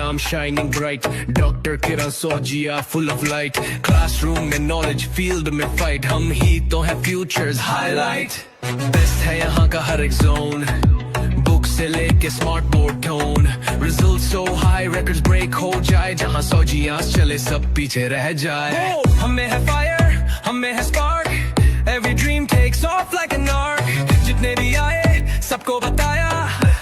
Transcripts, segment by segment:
naam shining bright. Dr. Kiran Sojia, full of light. Classroom में knowledge, field में fight. हम ही तो है futures highlight. Best है यहाँ का हर एक zone. Book से लेके smart board tone. Results so high, records break हो जाए. जहाँ Sojia चले सब पीछे रह जाए. हमें है fire, हमें है spark. Every dream takes off like an arc. जितने भी आए सबको बताया,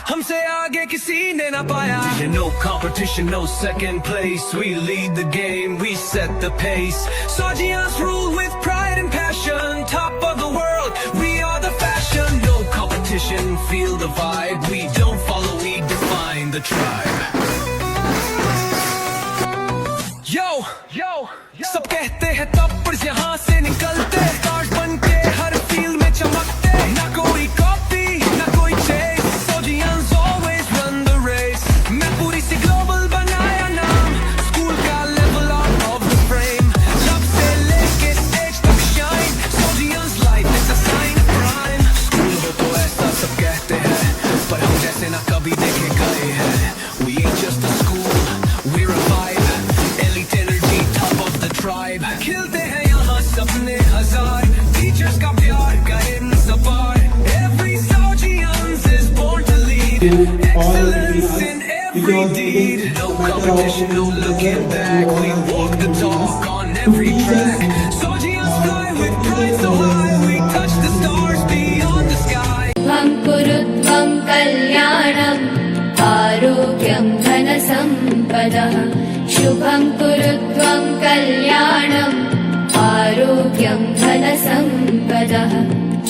हमसे आगे किसी ने ना पाया. No competition, no second place. We lead the game, we set the pace. Sojians rule with pride and passion. Top of the world, we are the fashion. No competition, feel the vibe. We don't follow, we define the tribe. Yo, yo, सब कहते हैं toppers यहाँ से निकलते. Stars बनके हर field में चमकते. ना कोई कॉपी, ना कोई chess. Sojians always run the race. मैं पूरी सी ग्लोबल बनाया नाम. स्कूल का level out of the frame. लब से लेके स्टेज तक shine. Sojians life is a sign of prime. School हो तो ऐसा सब कहते हैं, पर हम जैसे ना कभी देखे गए हैं. We ain't just a school, we're a vibe. Elite energy, top of the tribe. खिलते हैं यहाँ सपने हजार. Teachers का प्यार, guidance apart. Every Sojians is born to lead. Excellence in every deed. No competition, no looking back. We walk the talk on every track. Sojians fly with pride so high. We touch the stars beyond the sky. Shubham kurutvam kalyanam arogyam dhanasampadah. Shubham kurutvam kalyanam आरोग्यं धनसम्पदः.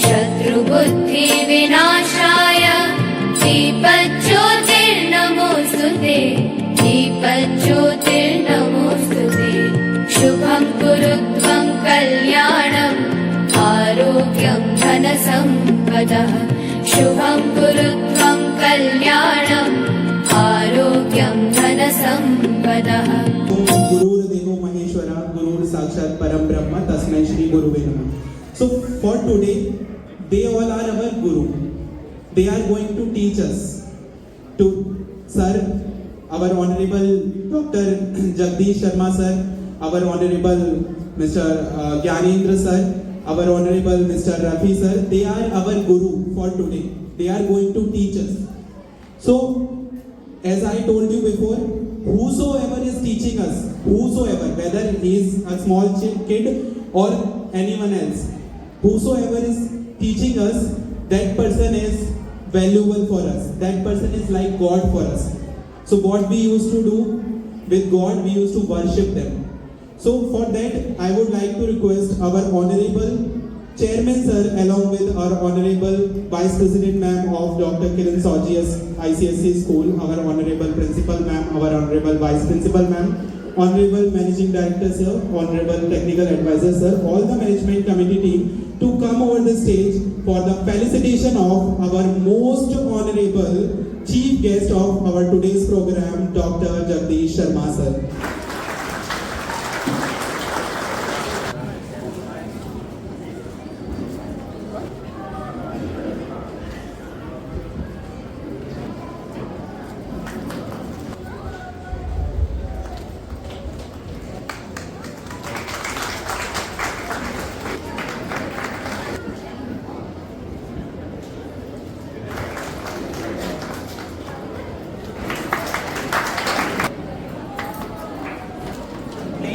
शत्रुबुद्धि विनाशाय दीपज्योतिर्नमोस्तुते. दीपज्योतिर्नमोस्तुते. शुभं कुरुत्वं कल्याणम् आरोग्यं धनसम्पदः. शुभं कुरुत्वं कल्याणम् आरोग्यं धनसम्पदः. गुरुर्देवो महेश्वरा, गुरुर् साक्षात् परम ब्रह्म, तस्मै श्री गुरुवे नमः. So for today, they all are our guru. They are going to teach us. To sir, our honorable Dr. Jagdish Sharma sir, our honorable Mr. Gyanendra sir, our honorable Mr. Rafi sir, they are our guru for today. They are going to teach us. So as I told you before, whosoever is teaching us, whosoever, whether he is a small kid or anyone else, whosoever is teaching us, that person is valuable for us. That person is like God for us. So what we used to do with God, we used to worship them. So for that, I would like to request our honorable Chairman sir, along with our honorable Vice President ma'am of Dr. Kiran Sojia's ICSE school, our honorable Principal ma'am, our honorable Vice Principal ma'am, honorable Managing Director sir, honorable Technical Advisor sir, all the management committee team to come over the stage for the felicitation of our most honorable chief guest of our today's program, Dr. Jagdish Sharma sir.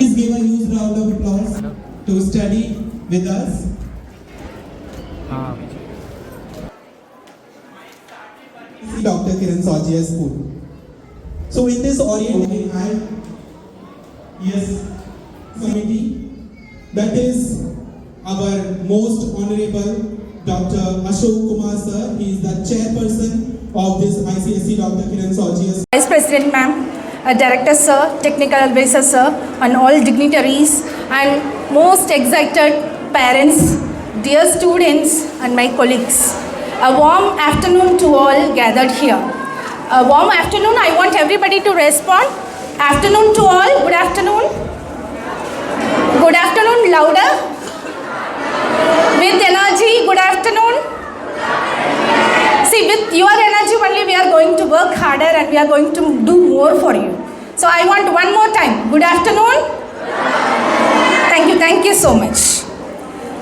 Please give a huge round of applause to study with us. Dr. Kiran Sojia School. So in this orientation, committee, that is our most honorable Dr. Ashok Kumar sir. He is the chairperson of this ICSE Dr. Kiran Sojia. Vice President ma'am, Director sir, Technical Advisor sir, and all dignitaries and most excited parents, dear students and my colleagues. A warm afternoon to all gathered here. A warm afternoon, I want everybody to respond. Afternoon to all, good afternoon. Good afternoon, louder. With energy, good afternoon. See, with your energy only we are going to work harder and we are going to do more for you. So I want one more time. Good afternoon. Thank you so much.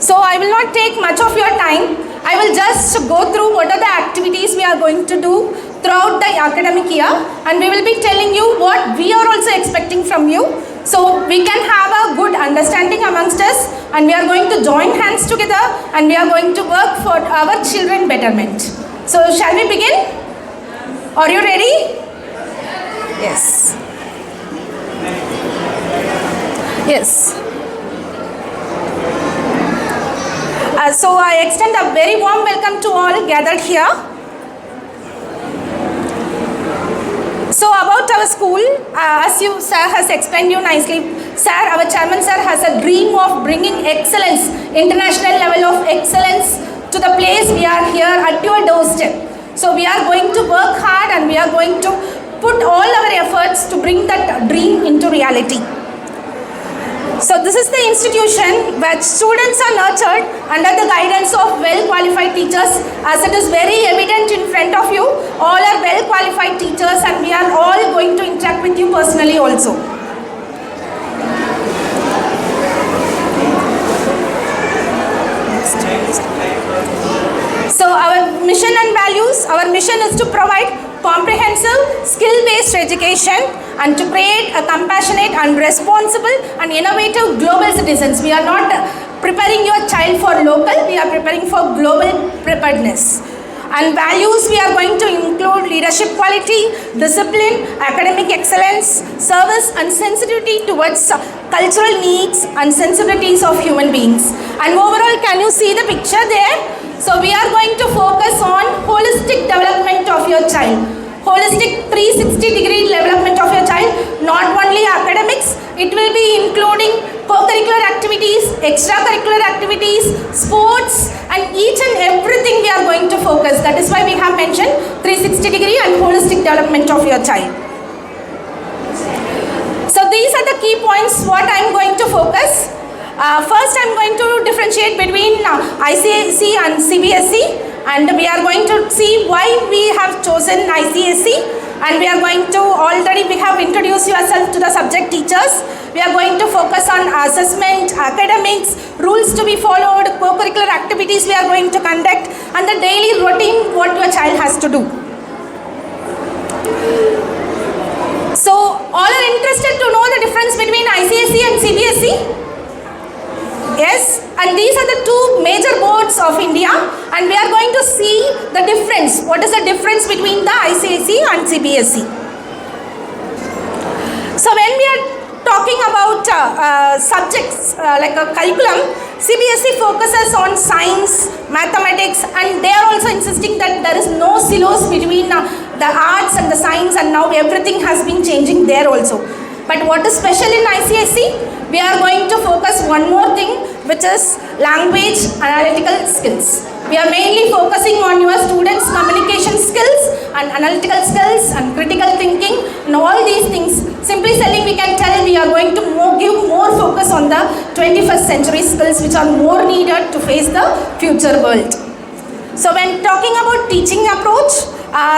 So I will not take much of your time. I will just go through what are the activities we are going to do throughout the academic year, and we will be telling you what we are also expecting from you, so we can have a good understanding amongst us, and we are going to join hands together and we are going to work for our children betterment. So shall we begin? Are you ready? Yes. Yes. So I extend a very warm welcome to all gathered here. So about our school, as you sir has explained you nicely, sir, our chairman sir has a dream of bringing excellence, international level of excellence to the place we are here at your doorstep. So we are going to work hard and we are going to put all our efforts to bring that dream into reality. So this is the institution where students are nurtured under the guidance of well-qualified teachers. As it is very evident in front of you, all are well-qualified teachers and we are all going to interact with you personally also. So our mission and values, our mission is to provide comprehensive skill-based education and to create a compassionate and responsible and innovative global citizens. We are not preparing your child for local, we are preparing for global preparedness. And values, we are going to include leadership quality, discipline, academic excellence, service and sensitivity towards cultural needs and sensibilities of human beings. And overall, can you see the picture there? So we are going to focus on holistic development of your child. Holistic 360-degree development of your child, not only academics, it will be including co-curricular activities, extracurricular activities, sports, and each and everything we are going to focus. That is why we have mentioned 360-degree and holistic development of your child. So these are the key points what I am going to focus. First I am going to differentiate between ICSE and CBSE, and we are going to see why we have chosen ICSE, and we are going to already we have introduced yourself to the subject teachers. We are going to focus on assessment, academics, rules to be followed, co-curricular activities we are going to conduct, and the daily routine what your child has to do. So all are interested to know the difference between ICSE and CBSE? Yes, and these are the two major boards of India, and we are going to see the difference. What is the difference between the ICSE and CBSE? So when we are talking about subjects like a curriculum, CBSE focuses on science, mathematics, and they are also insisting that there is no silos between the arts and the science, and now everything has been changing there also. But what is special in ICSE? We are going to focus one more thing, which is language analytical skills. We are mainly focusing on your students' communication skills and analytical skills and critical thinking and all these things. Simply saying, we can tell we are going to give more focus on the 21st century skills which are more needed to face the future world. So when talking about teaching approach,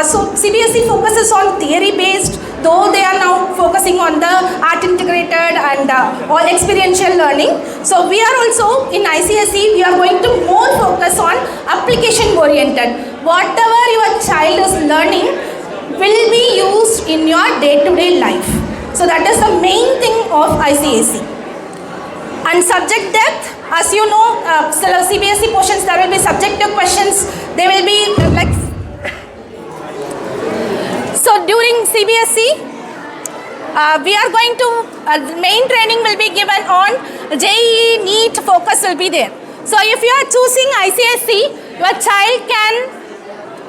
so CBSE focuses on theory-based, though they are now focusing on the art integrated and all experiential learning. So we are also in ICSE, we are going to more focus on application oriented. Whatever your child is learning will be used in your day-to-day life. So that is the main thing of ICSE. And subject depth, as you know, CBSE portions there will be subjective questions. They will be like. So during CBSE, we are going to, main training will be given on JEE, NEET focus will be there. So if you are choosing ICSE, your child can,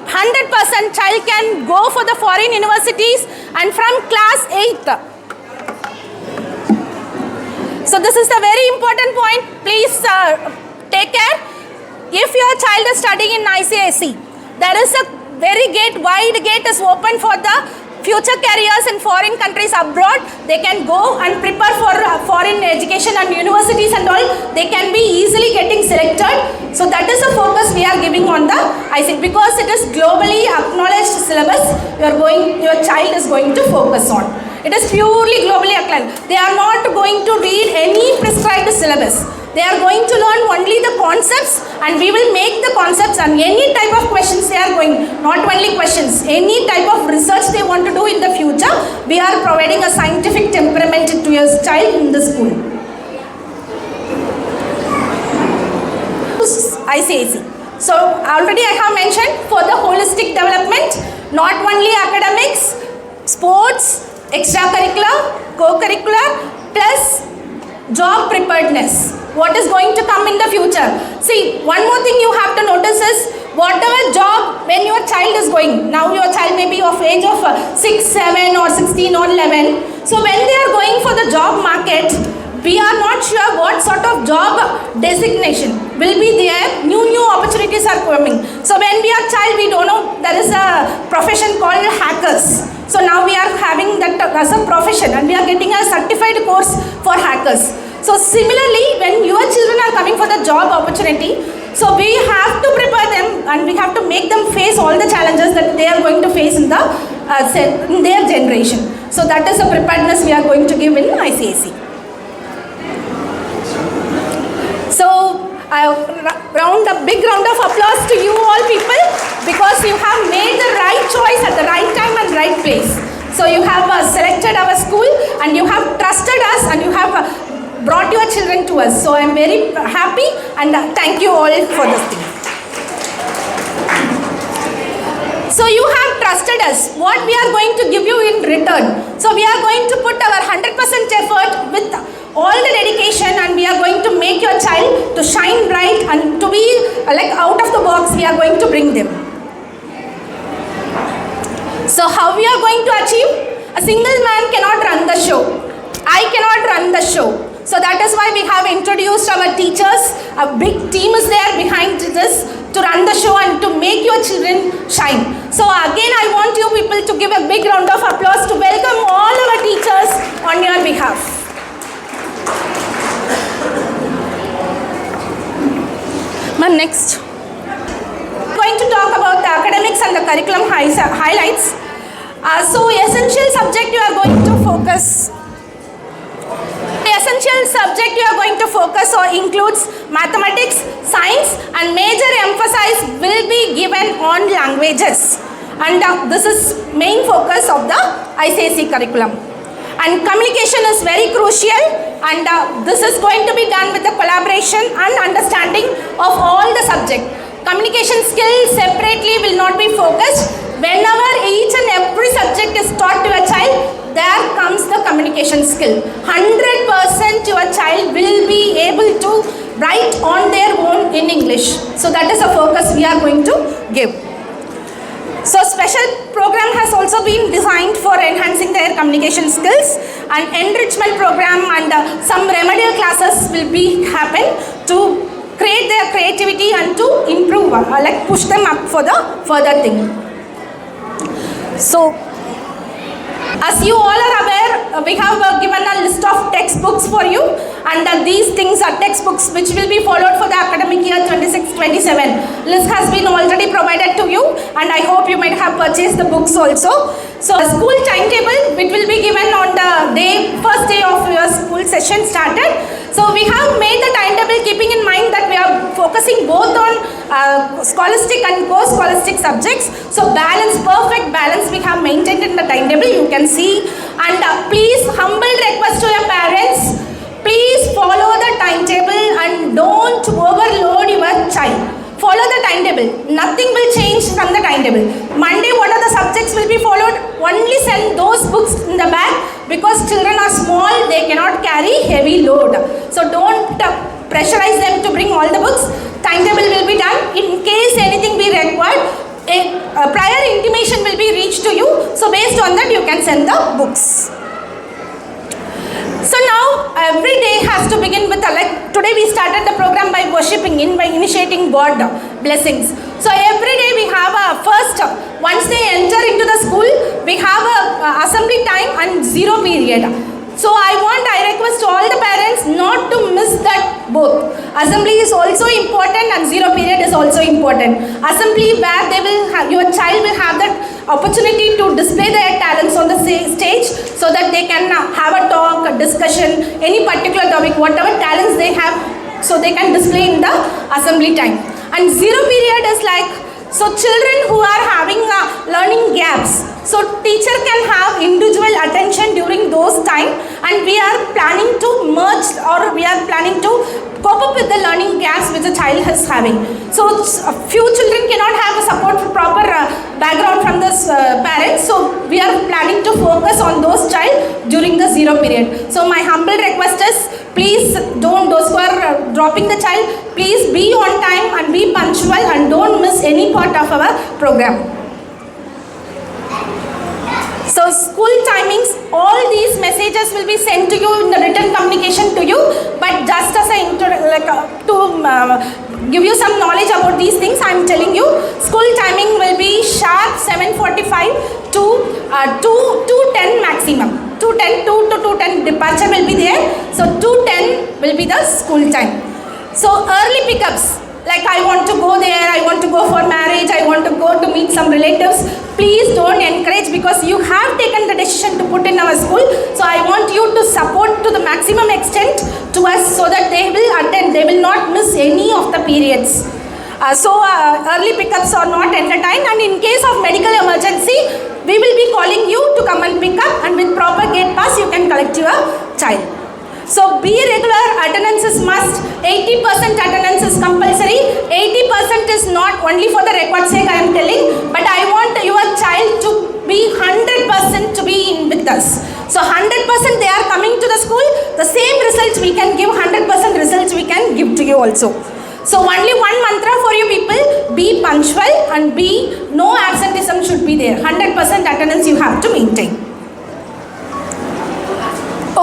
100% child can go for the foreign universities and from class 8th. So this is a very important point, please take care. If your child is studying in ICSE, there is a very wide gate is open for the future careers in foreign countries abroad. They can go and prepare for foreign education and universities and all. They can be easily getting selected. So that is the focus we are giving on the ICSE, because it is globally acknowledged syllabus your child is going to focus on. It is purely globally acclaimed. They are not going to read any prescribed syllabus. They are going to learn only the concepts, and we will make the concepts and any type of questions they are going, not only questions, any type of research they want to do in the future, we are providing a scientific temperament to your child in the school. ICAC. So already I have mentioned for the holistic development, not only academics, sports, extracurricular, co-curricular, plus job preparedness. What is going to come in the future? See, one more thing you have to notice is whatever job when your child is going, now your child may be of age of 6, 7 or 16 or 11. So when they are going for the job market, we are not sure what sort of job designation will be there. New opportunities are coming. So when we are child, we don't know there is a profession called hackers. So now we are having that as a profession, and we are getting a certified course for hackers. So similarly, when your children are coming for the job opportunity, so we have to prepare them and we have to make them face all the challenges that they are going to face in their generation. So that is the preparedness we are going to give in ICAC. So a big round of applause to you all people, because you have made the right choice at the right time and right place. So you have selected our school and you have trusted us and you have brought your children to us. So I am very happy and thank you all for this thing. So you have trusted us. What we are going to give you in return? So we are going to put our 100% effort with all the dedication, and we are going to make your child to shine bright and to be like out of the box. We are going to bring them. So how we are going to achieve? A single man cannot run the show. I cannot run the show. So that is why we have introduced our teachers. A big team is there behind this to run the show and to make your children shine. So again, I want you people to give a big round of applause to welcome all our teachers on your behalf. Next, I'm going to talk about the academics and the curriculum highlights. So essential subject you are going to focus. The essential subject you are going to focus on includes mathematics, science, and major emphasis will be given on languages. And this is main focus of the ICAC curriculum. And communication is very crucial, and this is going to be done with the collaboration and understanding of all the subject. Communication skills separately will not be focused. Whenever each and every subject is taught to a child, there comes the communication skill. 100% your child will be able to write on their own in English. So that is the focus we are going to give. So special program has also been designed for enhancing their communication skills, and enrichment program and some remedial classes will be happen to create their creativity and to improve, like push them up for the further thing. So as you all are aware, we have given a list of textbooks for you, and these things are textbooks which will be followed for the academic year 26-27. List has been already provided to you, and I hope you might have purchased the books also. So a school timetable which will be given on the first day of your school session started. So we have made the timetable keeping in mind that we are focusing both on scholastic and co-scholastic subjects. So perfect balance we have maintained in the timetable, you can see. And please, humble request to your parents, please follow the timetable and don't overload your child. Follow the timetable. Nothing will change from the timetable. Monday, what are the subjects will be followed? Only send those books in the bag, because children are small, they cannot carry heavy load. So don't pressurize them to bring all the books. Timetable will be done. In case anything be required, a prior intimation will be reached to you. So based on that, you can send the books. So now every day has to begin with like today we started the program by worshipping by initiating God blessings. So every day we have a first, once they enter into the school, we have a assembly time and 0 period. So I request all the parents, parents not to miss that both. Assembly is also important and zero period is also important. Assembly where they will have, your child will have that opportunity to display their talents on the stage so that they can have a talk, a discussion, any particular topic, whatever talents they have, so they can display in the assembly time. And zero period is like, so children who are having learning gaps, so teacher can have individual attention during those time, and we are planning to merge, or we are planning to cope up with the learning gaps which the child is having. So a few children cannot have a support proper background from the parents, so we are planning to focus on those child during the zero period. So my humble request is, please don't, those who are dropping the child, please be on time and be punctual and don't miss any part of our program. So school timings, all these messages will be sent to you in the written communication to you, but just as give you some knowledge about these things, I am telling you, school timing will be sharp 7:45 to 2:10 maximum. 2:10 to 2:10 departure will be there. So 2:10 will be the school time. So early pickups, like I want to go there, I want to go for marriage, I want to go to meet some relatives. Please don't encourage, because you have taken the decision to put in our school. So I want you to support to the maximum extent to us so that they will attend, they will not miss any of the periods. Early pickups are not entertained, and in case of medical emergency, we will be calling you to come and pick up, and with proper gate pass you can collect your child. So be regular, attendance is must, 80% attendance is compulsory, 80% is not only for the record sake I am telling, but I want your child to be 100% to be in with us. So 100% they are coming to the school, the same results we can give, 100% results we can give to you also. So only one mantra for you people, be punctual and no absenteeism should be there, 100% attendance you have to maintain.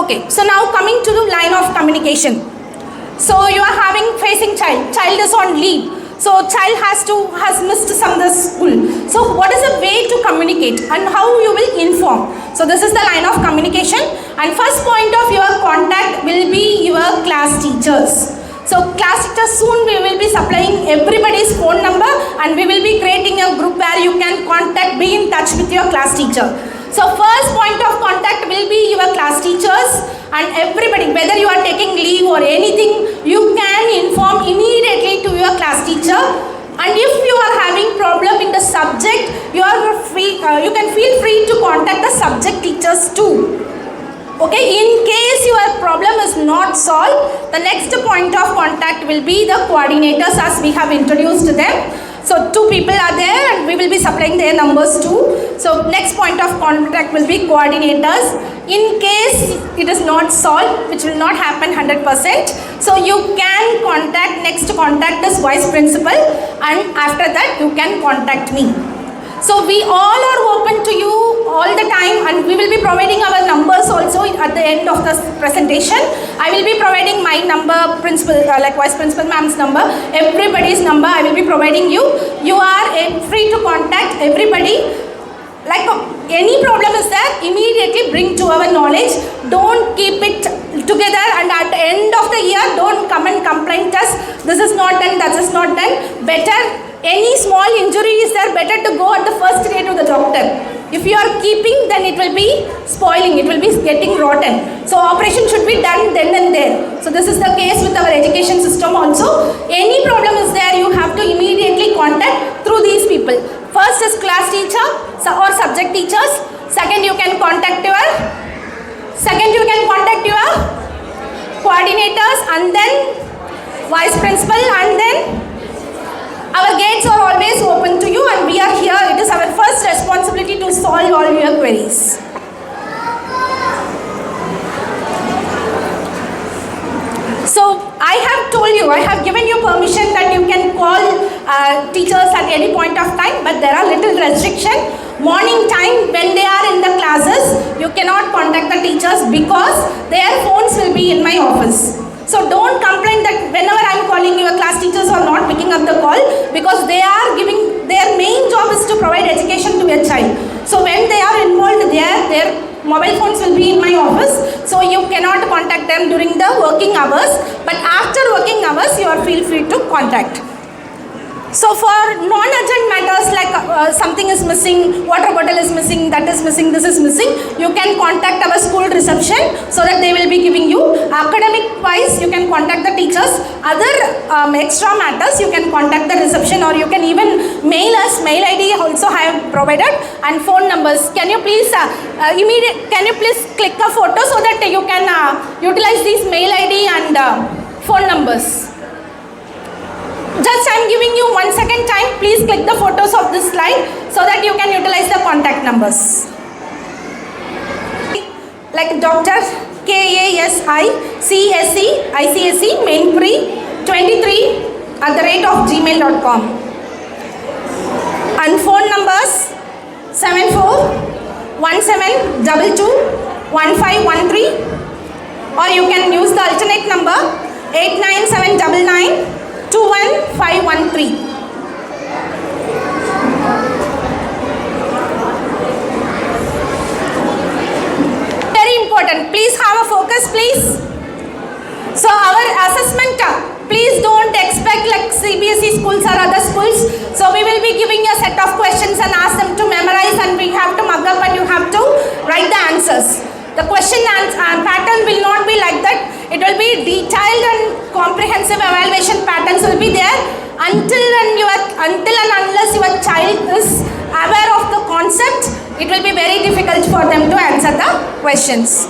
Okay, so now coming to the line of communication. So you are facing child is on leave. So child has missed some of the school. So what is the way to communicate and how you will inform? So this is the line of communication, and first point of your contact will be your class teachers. So class teachers, soon we will be supplying everybody's phone number, and we will be creating a group where you can be in touch with your class teacher. So first point of contact will be your class teachers, and everybody, whether you are taking leave or anything, you can inform immediately to your class teacher. And if you are having problem in the subject, you can feel free to contact the subject teachers too. Okay, in case your problem is not solved, the next point of contact will be the coordinators, as we have introduced them. So 2 people are there, and we will be supplying their numbers too. So next point of contact will be coordinators. In case it is not solved, which will not happen 100%, so you can next contact is vice principal, and after that you can contact me. So we all are open to you all the time, and we will be providing our numbers also at the end of the presentation. I will be providing my number, principal, like vice principal ma'am's number, everybody's number I will be providing you. You are free to contact everybody. Like any problem is there, immediately bring to our knowledge. Don't keep it together, and at the end of the year, don't come and complain to us, this is not done, that is not done. Better, any small injury is there, better to go at the first day to the doctor. If you are keeping, then it will be spoiling, it will be getting rotten. So operation should be done then and there. So this is the case with our education system also. Any problem is there, you have to immediately contact through these people. First is class teacher or subject teachers. Second, you can contact your coordinators, and then vice principal, and then our gates are always open to you, and we are here. It is our first responsibility to solve all your queries. So I have told you, I have given you permission that you can call teachers at any point of time, but there are little restriction. Morning time, when they are in the classes, you cannot contact the teachers because their phones will be in my office. So don't complain that whenever I am calling, your class teachers are not picking up the call, because they are giving, their main job is to provide education to your child. So when they are involved there, their mobile phones will be in my office, so you cannot contact them during the working hours, but after working hours you are feel free to contact. So for non-urgent matters like something is missing, water bottle is missing, that is missing, this is missing, you can contact our school reception so that they will be giving you. Academic wise, you can contact the teachers. Other extra matters, you can contact the reception, or you can even mail us. Mail ID also I have provided, and phone numbers. Can you please click a photo so that you can utilize these mail ID and phone numbers. Just I am giving you 1 second time. Please click the photos of this slide so that you can utilize the contact numbers. Like Dr. KASICSE Mainpuri 23@gmail.com, and phone numbers 7417221513, or you can use the alternate number 89799 21513. Very important. Please have a focus, please. So our assessment, please don't expect like CBSE schools or other schools. So we will be giving you a set of questions and ask them to memorize, and we have to mug up and you have to write the answers. The question and pattern will not be like that. It will be detailed and comprehensive evaluation patterns will be there until and unless your child is aware of the concept. It will be very difficult for them to answer the questions.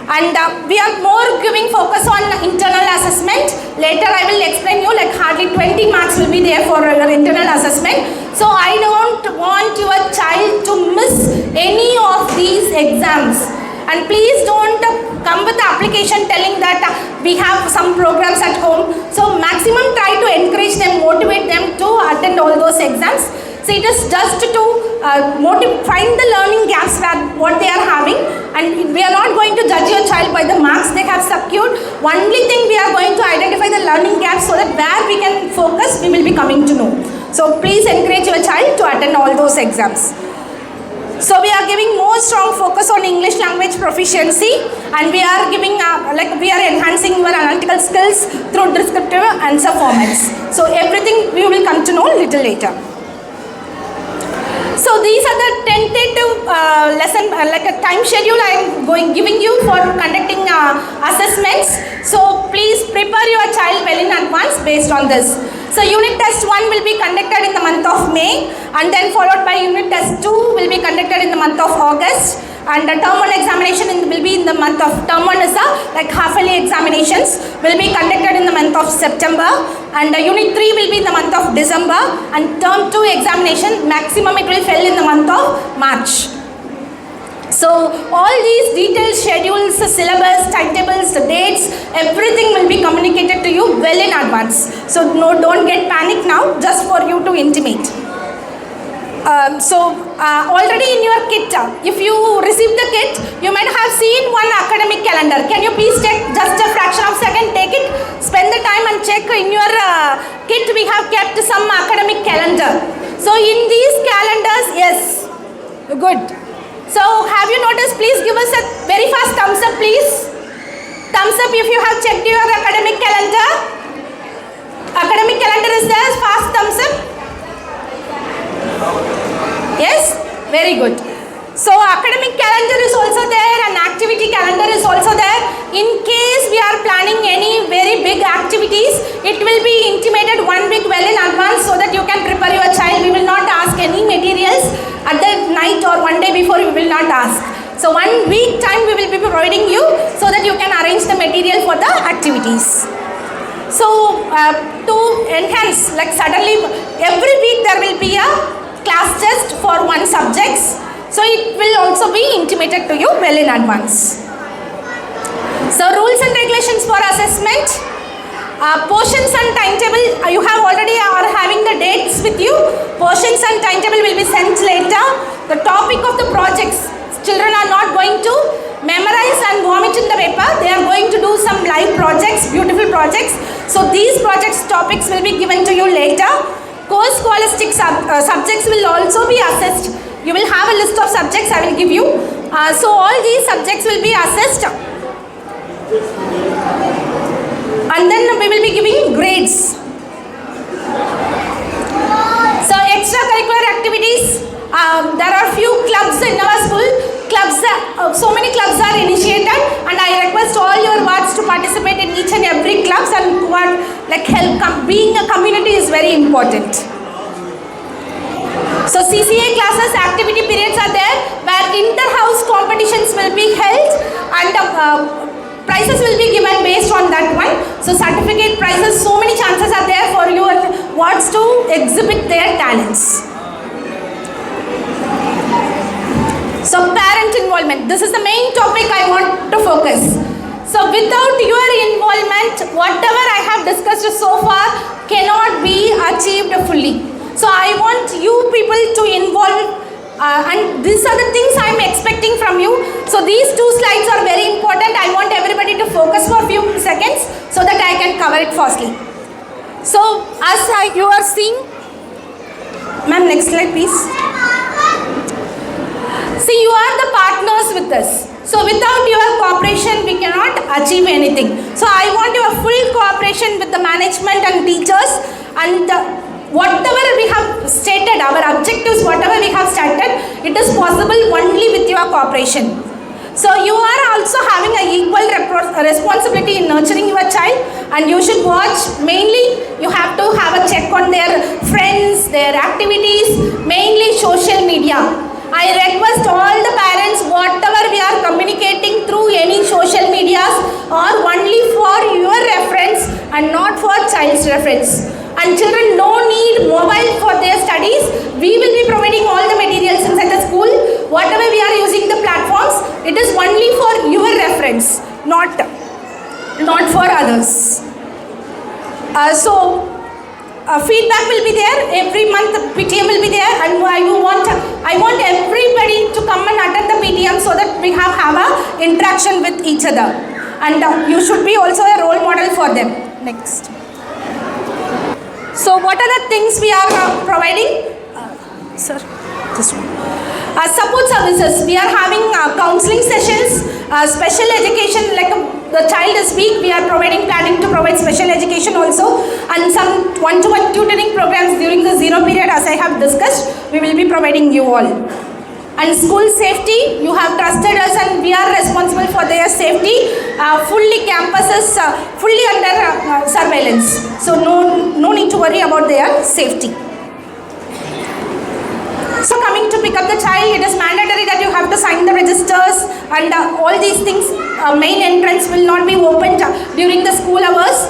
And we are more giving focus on internal assessment. Later I will explain you, like hardly 20 marks will be there for your internal assessment. So I don't want your child to miss any of these exams. And please don't come with the application telling that we have some programs at home. So maximum try to encourage them, motivate them to attend all those exams. So it is just to find the learning gaps what they are having, and we are not going to judge your child by the marks they have secured. Only thing we are going to identify the learning gaps so that where we can focus, we will be coming to know. So please encourage your child to attend all those exams. So we are giving more strong focus on English language proficiency, and we are giving we are enhancing your analytical skills through descriptive answer formats. So everything we will come to know little later. So these are the tentative lesson like a time schedule I am giving you for conducting assessments. So please prepare your child well in advance based on this. So unit test 1 will be conducted in the month of May, and then followed by unit test 2 will be conducted in the month of August, and the term 1 examination will be in the month of, term 1 is like half-yearly examinations will be conducted in the month of September, and unit 3 will be in the month of December, and term 2 examination maximum it will fall in the month of March. So all these detailed schedules, syllabus, timetables, dates, everything will be communicated to you well in advance. So don't get panic now, just for you to intimate. Already in your kit, if you receive the kit, you might have seen one academic calendar. Can you please take just a fraction of a second, take it, spend the time and check in your kit. We have kept some academic calendar. So in these calendars, yes, good. So have you noticed? Please give us a very fast thumbs up, please. Thumbs up if you have checked your academic calendar. Academic calendar is there. Fast thumbs up. Yes, very good. So academic calendar is also there, and activity calendar is also there. In case we are planning any very big activities, it will be intimated 1 week well in advance so that you can prepare your child. We will not ask any materials at the night or 1 day before, we will not ask. So 1 week time we will be providing you so that you can arrange the material for the activities. So to enhance, like suddenly every week there will be a class test for 1 subject. So it will also be intimated to you well in advance. So rules and regulations for assessment. Portions and timetable, you have already are having the dates with you. Portions and timetable will be sent later. The topic of the projects, children are not going to memorize and vomit in the paper. They are going to do some live projects, beautiful projects. So these projects topics will be given to you later. Course scholastic subjects will also be assessed. You will have a list of subjects I will give you. So all these subjects will be assessed, and then we will be giving grades. So extracurricular activities, there are few clubs in our school. So many clubs are initiated, and I request all your wards to participate in each and every clubs, and being a community is very important. So CCA classes, activity periods are there where inter-house competitions will be held, and prizes will be given based on that one. So certificate prizes, so many chances are there for your wards to exhibit their talents. So parent involvement, this is the main topic I want to focus. So without your involvement, whatever I have discussed so far cannot be achieved fully. So I want you people to involve, and these are the things I am expecting from you. So these two slides are very important. I want everybody to focus for a few seconds so that I can cover it fastly. So as you are seeing, ma'am, next slide please. See, you are the partners with us. So without your cooperation, we cannot achieve anything. So I want your full cooperation with the management and teachers, and whatever we have stated, our objectives, whatever we have started, it is possible only with your cooperation. So you are also having an equal responsibility in nurturing your child, and you should watch. Mainly, you have to have a check on their friends, their activities, mainly social media. I request all the parents, whatever we are communicating through any social medias, are only for your reference and not for child's reference. And children don't need mobile for their studies. We will be providing all the materials inside the school. Whatever we are using the platforms, it is only for your reference, not for others. Feedback will be there. Every month PTM will be there, and I want everybody to come and attend the PTM so that we have a interaction with each other. And you should be also a role model for them. Next. So what are the things we are providing? Sir, this one. Support services. We are having counseling sessions, special education, like the child is weak, we are planning to provide special education also, and some one-to-one tutoring programs during the zero period, as I have discussed, we will be providing you all. And school safety, you have trusted us and we are responsible for their safety. Fully campuses, fully under surveillance. So no need to worry about their safety. So coming to pick up the child, it is mandatory that you have to sign the registers, and all these things. Main entrance will not be opened during the school hours.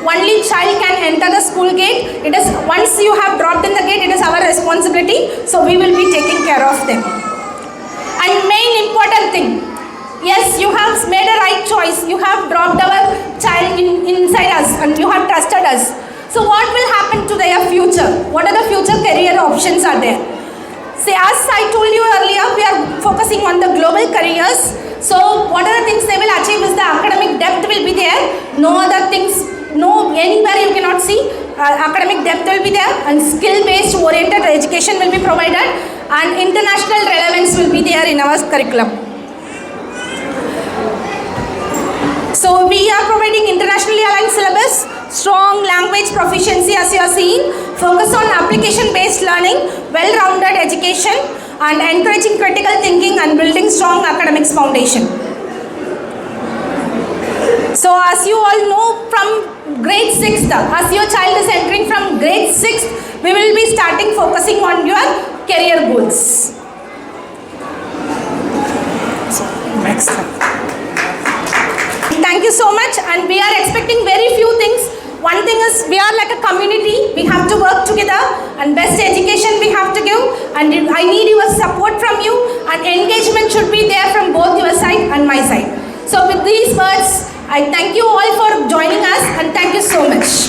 Only child can enter the school gate. It is once you have dropped in the gate, it is our responsibility. So we will be taking care of them. And main important thing, yes, you have made a right choice. You have dropped our child inside us, and you have trusted us. So what will happen to their future? What are the future career options are there? See, as I told you earlier, we are focusing on the global careers. So what are the things they will achieve is the academic depth will be there. No other things, anywhere you cannot see. Academic depth will be there, and skill-based oriented education will be provided, and international relevance will be there in our curriculum. So we are providing internationally aligned syllabus, strong language proficiency as you are seeing, focus on application-based learning, well-rounded education, and encouraging critical thinking and building strong academics foundation. So as you all know, from grade 6th, as your child is entering from grade 6th, we will be starting focusing on your career goals. So, next slide. Thank you so much, and we are expecting very few things. One thing is, we are like a community, we have to work together, and best education we have to give, and I need your support from you, and engagement should be there from both your side and my side. So with these words, I thank you all for joining us, and thank you so much.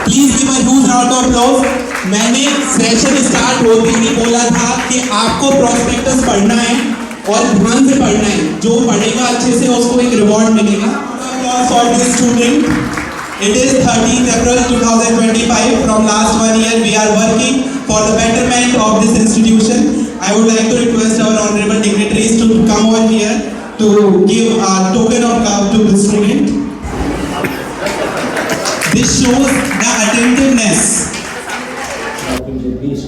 Please give a huge round of applause. मैंने session start होते ही बोला था कि आपको prospectus पढ़ना है और ध्यान से पढ़ना है. जो पढ़ेगा अच्छे से उसको एक रिवॉर्ड मिलेगा. Applause for this student. It is 13th April 2025. From last 1 year, we are working for the betterment of this institution. I would like to request our honorable dignitaries to come over here to give a token of love to the student. This shows the attentiveness. Dr. Jagdish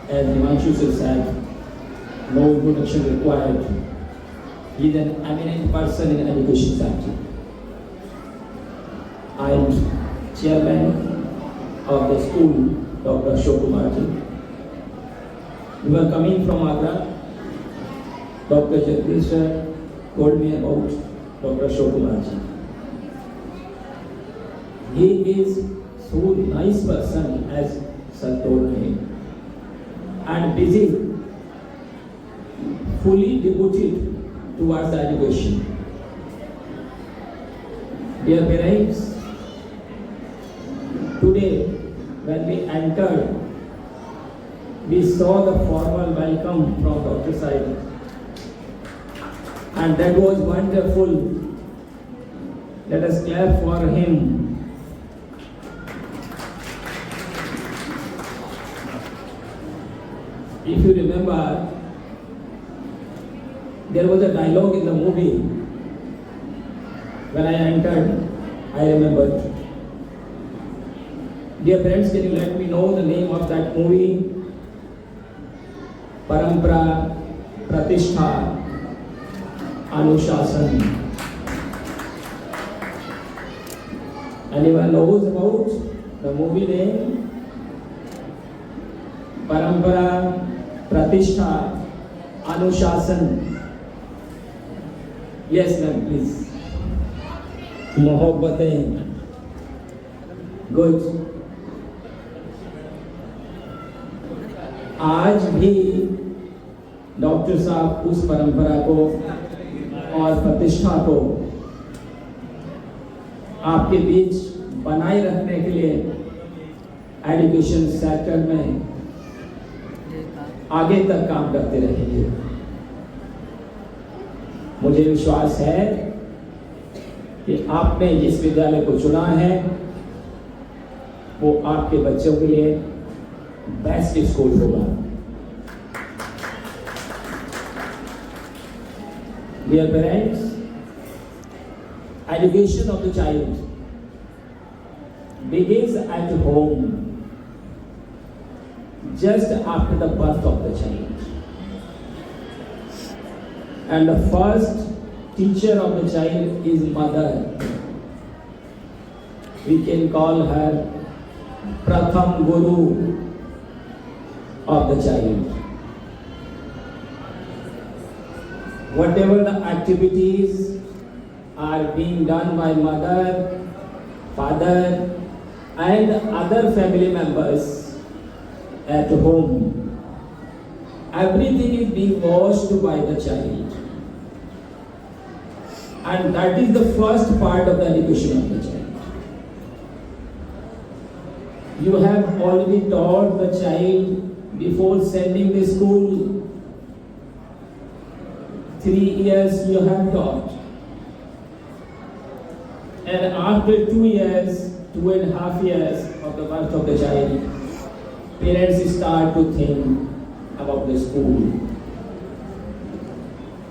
as Himanshu sir said, no introduction required. He is an eminent person in education sector. I am chairman of the school, Dr. Ashok Kumar ji. We were coming from Agra. Dr. Jagdish sir told me about Dr. Ashok Kumar ji. He is so nice person, as sir told me, and busy, fully devoted towards the education. Dear parents, today when we entered, we saw the formal welcome from Dr. side, and that was wonderful. Let us clap for him. If you remember, there was a dialogue in the movie. When I entered, I remembered. Dear friends, can you let me know the name of that movie? Parampara, Pratishtha, Anushasan. Anyone knows about the movie name? Parampara, Pratishtha, Anushasan. Yes, ma'am, please. Mohabbatein. Good. आज भी doctor साहब उस परंपरा को और प्रतिष्ठा को आपके बीच बनाए रखने के लिए एजुकेशन सेक्टर में आगे तक काम करते रहेंगे। मुझे विश्वास है कि आपने जिस विद्यालय को चुना है वो आपके बच्चों के लिए बेस्ट स्कूल होगा। Dear parents, education of the child begins at home just after the birth of the child. And the first teacher of the child is mother. We can call her Pratham Guru of the child. Whatever the activities are being done by mother, father, and other family members at home, everything is being watched by the child. And that is the first part of the education of the child. You have already taught the child before sending the school. 3 years you have taught. And after 2 years, 2.5 years of the birth of the child, parents start to think about the school.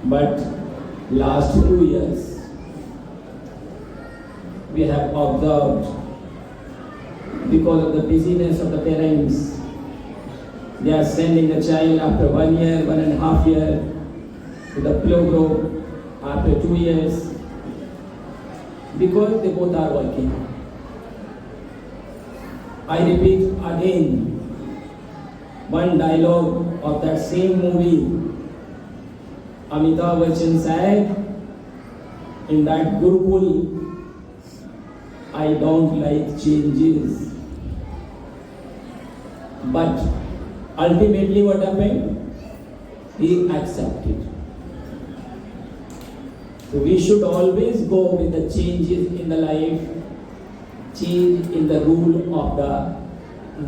But last 2 years, we have observed, because of the busyness of the parents, they are sending the child after 1 year, 1.5 years to the play group, after 2 years, because they both are working. I repeat again, one dialogue of that same movie. Amitabh Bachchan said, in that Gurukul, I don't like changes. But ultimately what happened? He accepted. So we should always go with the changes in the life, change in the rule of the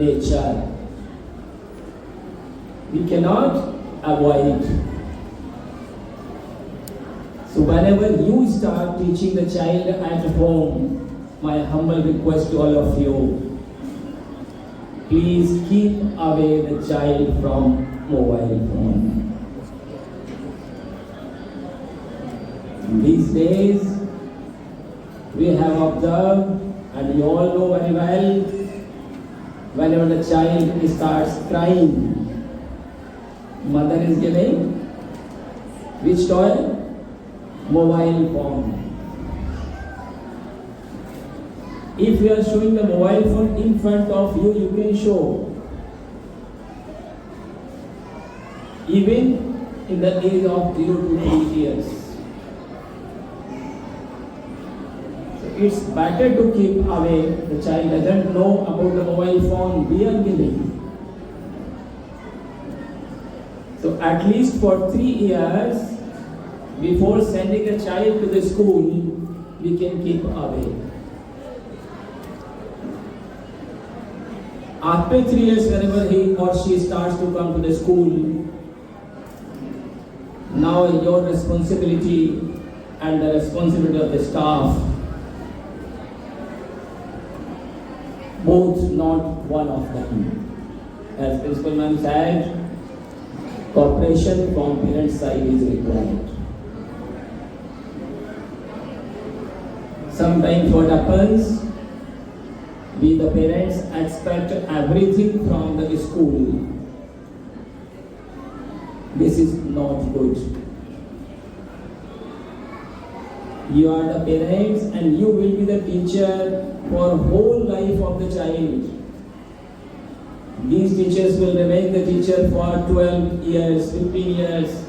nature. We cannot avoid. So whenever you start teaching the child at home, my humble request to all of you, please keep away the child from mobile phone. These days, we have observed, and we all know very well, whenever the child starts crying, mother is giving which toy? Mobile phone. If you are showing the mobile phone in front of you, you can show. Even in the age of 0 to 3 years. So it's better to keep away. The child doesn't know about the mobile phone we are giving. So at least for 3 years, before sending a child to the school, we can keep away. After 3 years, whenever he or she starts to come to the school, now your responsibility and the responsibility of the staff, both not one of them. As Principal Ma'am said, cooperation from parents' side is required. Sometimes what happens, we the parents expect everything from the school. This is not good. You are the parents and you will be the teacher for whole life of the child. These teachers will remain the teacher for 12 years, 15 years.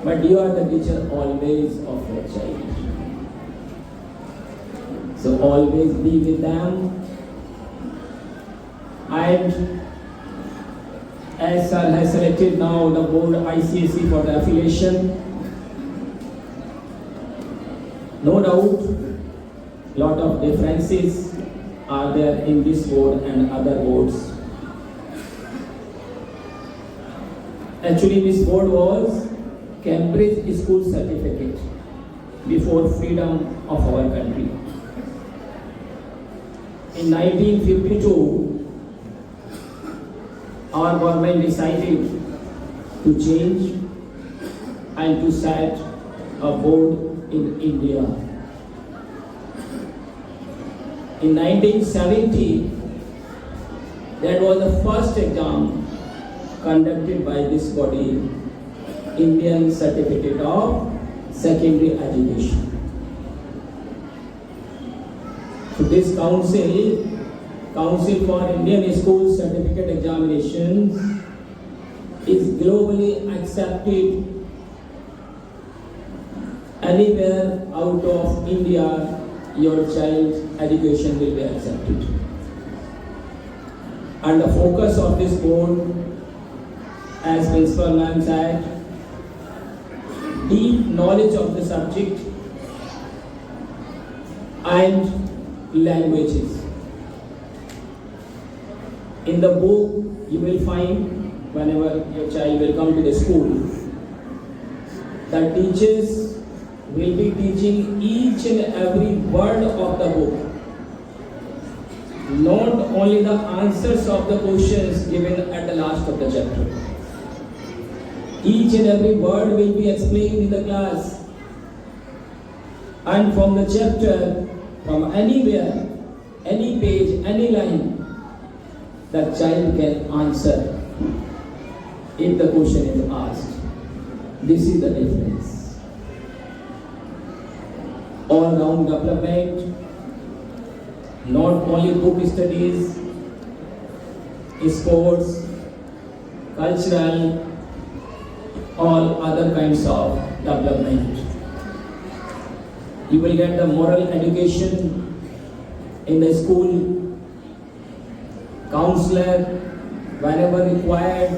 But you are the teacher always of your child. So always be with them. And as Sir has selected now the board ICSE for the affiliation, no doubt lot of differences are there in this board and other boards. Actually, this board was Cambridge School Certificate before freedom of our country. In 1952, our government decided to change and to set a board in India. In 1970, that was the first exam conducted by this body, Indian Certificate of Secondary Education. So this Council for Indian School Certificate Examinations is globally accepted. Anywhere out of India, your child's education will be accepted. And the focus of this board, as Principal Ma'am said, deep knowledge of the subject and languages. In the book, you will find, whenever your child will come to the school, the teachers will be teaching each and every word of the book. Not only the answers of the questions given at the last of the chapter. Each and every word will be explained in the class. And from the chapter, from anywhere, any page, any line, the child can answer if the question is asked. This is the difference. All-round development, not only book studies, sports, cultural, all other kinds of development. You will get the moral education in the school, counselor whenever required,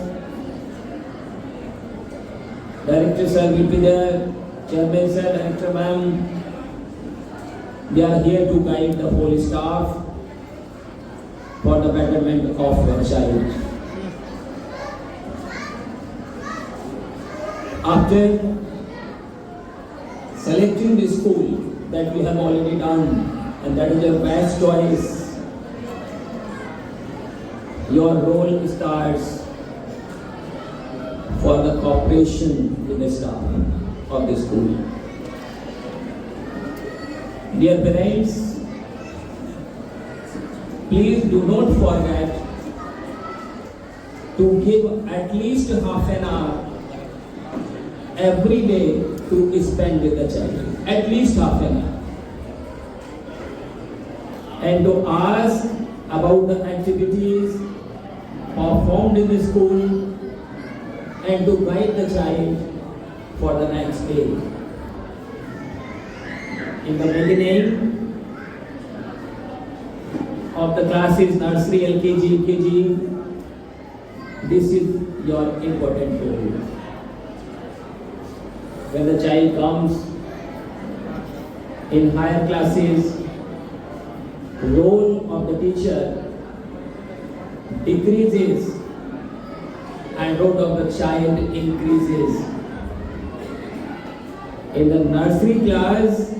director sir will be there, chairman sir, director ma'am. They are here to guide the whole staff for the betterment of your child. After selecting the school that we have already done, and that is your best choice, your role starts for the cooperation with the staff of the school. Dear parents, please do not forget to give at least half an hour every day to spend with the child, at least half an hour, and to ask about the activities performed in the school and to guide the child for the next day. In the beginning of the classes, nursery, LKG, UKG, this is your important role. When the child comes in higher classes, role of the teacher decreases and role of the child increases. In the nursery class,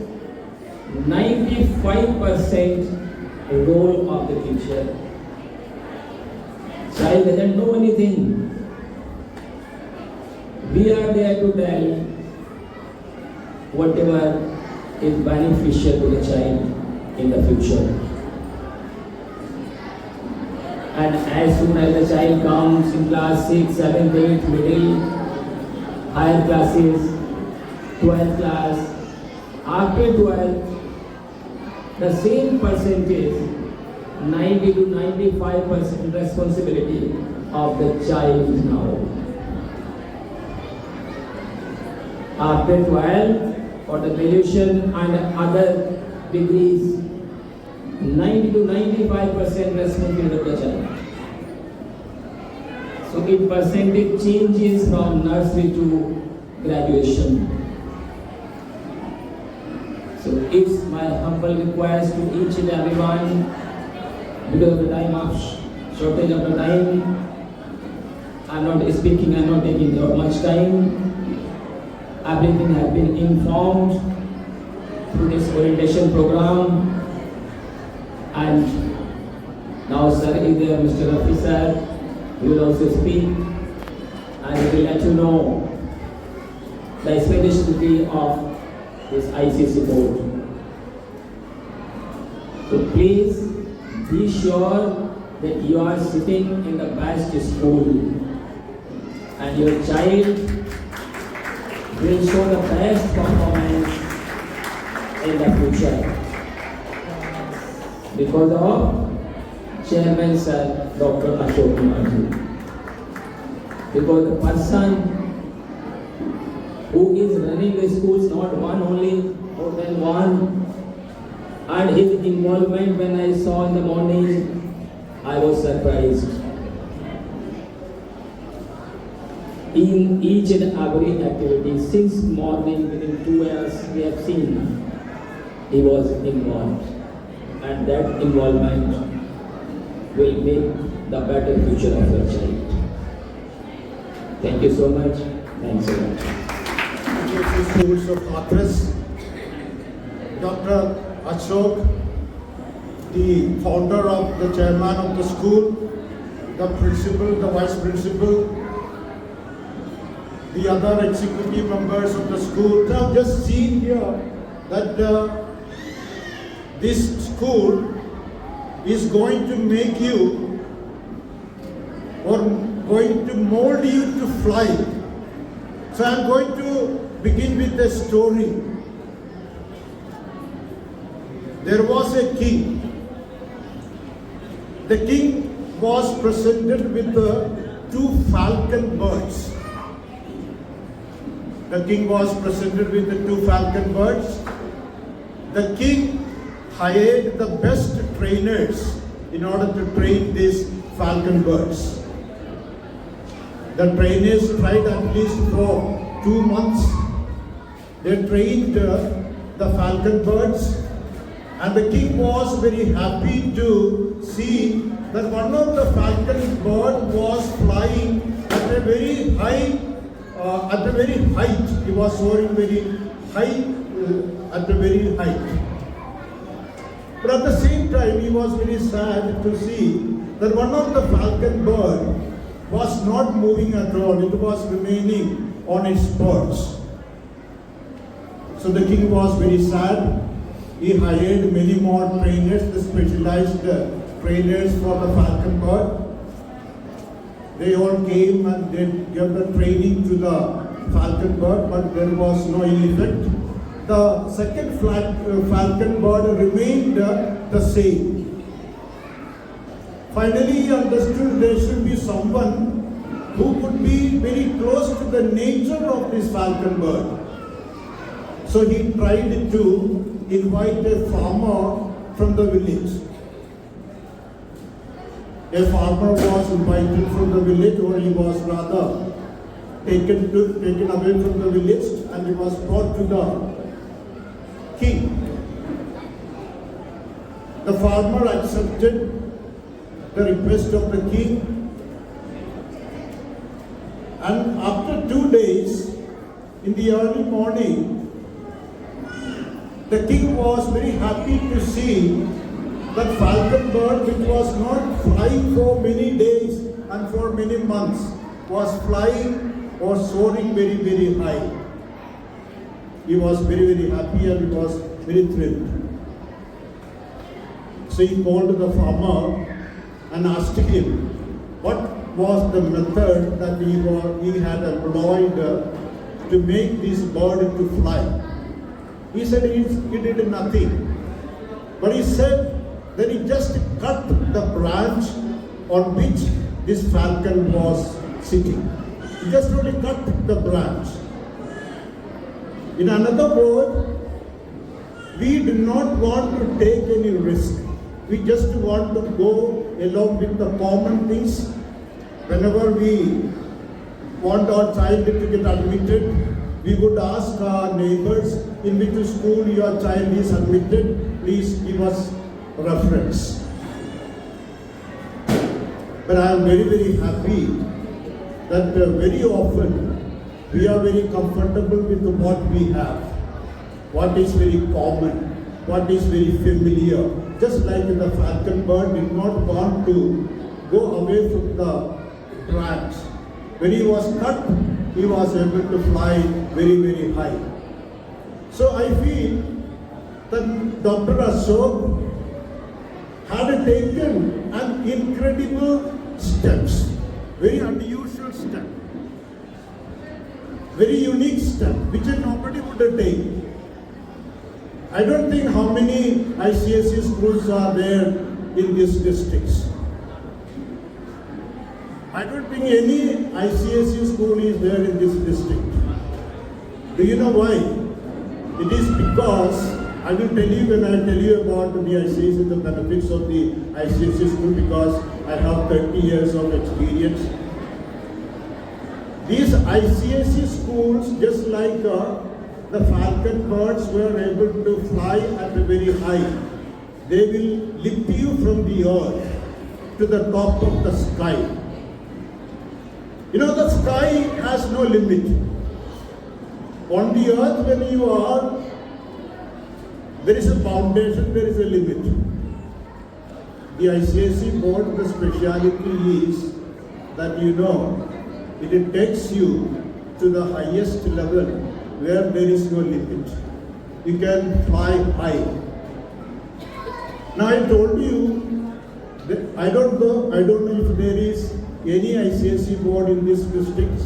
95% role of the teacher. Child doesn't know anything. We are there to tell whatever is beneficial to the child in the future. And as soon as the child comes in class 6, 7, 8, middle, higher classes, 12th class, after 12th, the same percentage, 90 to 95% responsibility of the child now. After 12, for the graduation and other degrees, 90 to 95% responsibility of the child. So in percentage changes from nursery to graduation. So it's my humble request to each and everyone, because of the time of shortage of the time, I'm not speaking, I'm not taking much time. Everything has been informed through this orientation program. And now sir is there, Mr. Rafi sir, he will also speak and he will let you know the specificity of this ICC board. So please be sure that you are sitting in the best school and your child will show the best performance in the future. Because of Chairman Sir Dr. Ashok Kumarji. Because the person who is running the schools, not one only, more than one, and his involvement when I saw in the morning, I was surprised. In each and every activity, since morning, within 2 hours, we have seen he was involved. And that involvement will make the better future of your child. Thank you so much. Thanks so much. Schools of Hathras, Dr. Ashok, the founder of the chairman of the school, the principal, the vice principal, the other executive members of the school. They have just seen here that this school is going to make you or going to mold you to fly. So I am going to begin with a story. There was a king. The king was presented with 2 falcon birds. The king was presented with the 2 falcon birds. The king hired the best trainers in order to train these falcon birds. The trainers tried at least for 2 months. They trained the falcon birds, and the king was very happy to see that one of the falcon bird was flying at a very high, height. He was soaring very high, at a very height. But at the same time, he was very sad to see that one of the falcon bird was not moving at all. It was remaining on its perch. So the king was very sad. He hired many more trainers, the specialized trainers for the falcon bird. They all came and they gave the training to the falcon bird, but there was no ill effect. The second falcon bird remained the same. Finally, he understood there should be someone who could be very close to the nature of this falcon bird. So he tried to invite a farmer from the village. A farmer was invited from the village, or he was rather taken away from the village, and he was brought to the king. The farmer accepted the request of the king, and after 2 days, in the early morning, the king was very happy to see that falcon bird, which was not flying for many days and for many months, was flying or soaring very, very high. He was very, very happy and he was very thrilled. So he called the farmer and asked him what was the method that he had employed to make this bird to fly. He said he did nothing. But he said that he just cut the branch on which this falcon was sitting. He just only cut the branch. In another word, we do not want to take any risk. We just want to go along with the common things. Whenever we want our child to get admitted, we would ask our neighbors, in which school your child is admitted, please give us reference. But I am very, very happy that very often we are very comfortable with what we have, what is very common, what is very familiar. Just like the falcon bird did not want to go away from the branch. When he was cut, he was able to fly very, very high. So I feel that Dr. Ashok had taken an incredible steps, very unusual step, very unique step, which nobody would have taken. I don't think how many ICSE schools are there in these districts. I don't think any ICSE school is there in this district. Do you know why? It is because, I will tell you when I tell you about the ICSE, the benefits of the ICSE school, because I have 30 years of experience. These ICSE schools, just like the falcon birds were able to fly at a very high, they will lift you from the earth to the top of the sky. You know, the sky has no limit. On the earth, when you are, there is a foundation, there is a limit. The ICSE board, the speciality is that it takes you to the highest level where there is no limit. You can fly high. Now I told you that I don't know if there is any ICSE board in this district,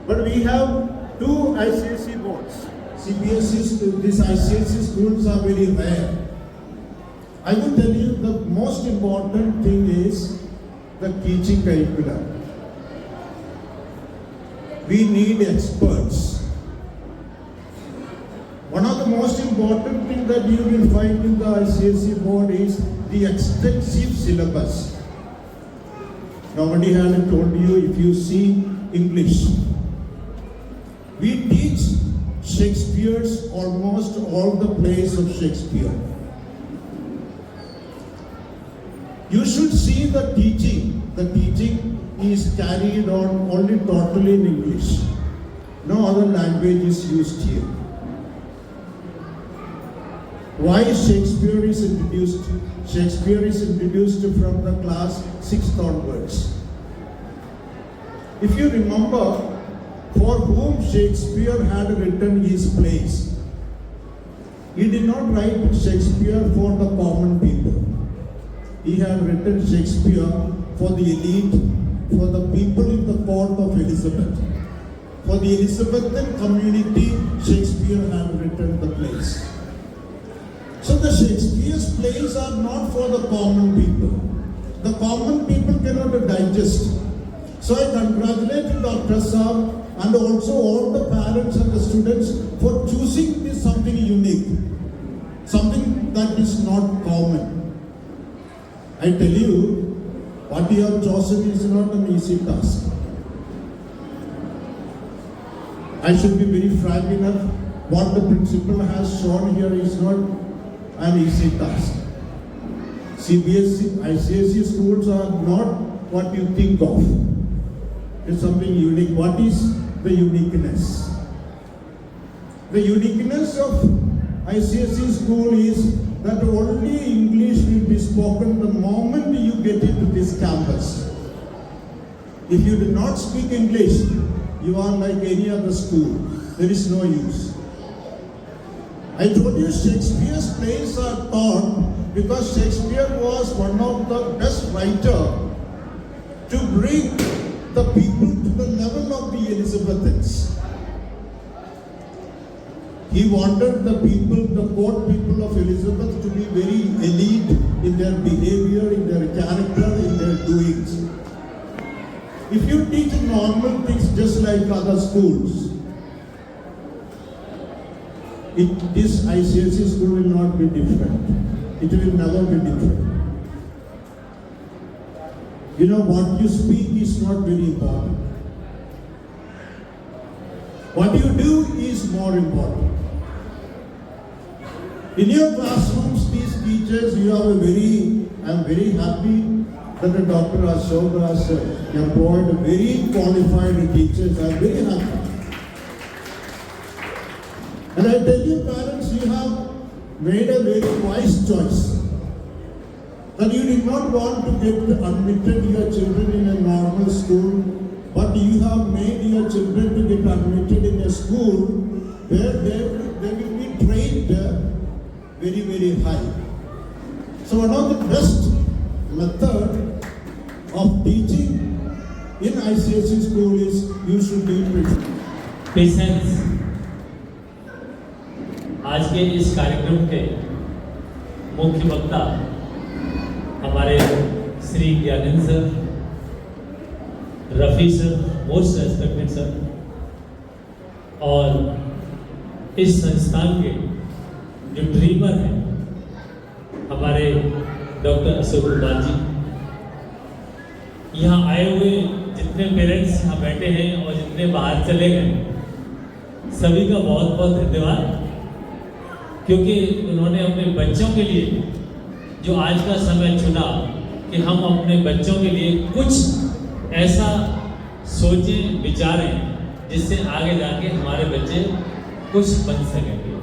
but we have 2 ICSE boards. CBSE, these ICSE schools are very rare. I will tell you the most important thing is the teaching curriculum. We need experts. One of the most important things that you will find in the ICSE board is the extensive syllabus. Nobody had told you, if you see English, we teach Shakespeare's almost all the plays of Shakespeare. You should see the teaching. The teaching is carried on only totally in English. No other language is used here. Why Shakespeare is introduced? Shakespeare is introduced from the class 6th onwards. If you remember, for whom Shakespeare had written his plays, he did not write Shakespeare for the common people. He had written Shakespeare for the elite, for the people in the court of Elizabeth. For the Elizabethan community, Shakespeare had written the plays. So the Shakespeare's plays are not for the common people. The common people cannot digest. So I congratulate Dr. Saab and also all the parents and the students for choosing this something unique, something that is not common. I tell you, what you have chosen is not an easy task. I should be very frank enough, what the principal has shown here is not an easy task. CBSE, ICSE schools are not what you think of. It's something unique. What is the uniqueness? The uniqueness of ICSE school is that only English will be spoken the moment you get into this campus. If you do not speak English, you are like any other school. There is no use. I told you Shakespeare's plays are taught because Shakespeare was one of the best writers to bring the people to the level of the Elizabethans. He wanted the people, the court people of Elizabeth to be very elite in their behavior, in their character, in their doings. If you teach normal things just like other schools, this ICSE school will not be different. It will never be different. You know, what you speak is not very important. What you do is more important. In your classrooms, these teachers, you have I'm very happy that Dr. Ashok has employed very qualified teachers. I'm very happy. And I tell you parents, you have made a very wise choice. That you did not want to get admitted your children in a normal school, but you have made your children to get admitted in a school where they will be trained very, very high. So one of the best method of teaching in ICSE school is you should be patience. आज के इस कार्यक्रम के मुख्य वक्ता हमारे Shri Gyanendra sir, Rafi sir, most respected sir, और इस संस्थान के जो ड्रीमर हैं हमारे डॉक्टर अशोक कुमार जी, यहाँ आए हुए जितने पेरेंट्स यहाँ बैठे हैं और जितने बाहर चले गए, सभी का बहुत बहुत धन्यवाद, क्योंकि उन्होंने अपने बच्चों के लिए जो आज का समय चुना कि हम अपने बच्चों के लिए कुछ ऐसा सोचें, विचारें जिससे आगे जाके हमारे बच्चे कुछ बन सकेंगे।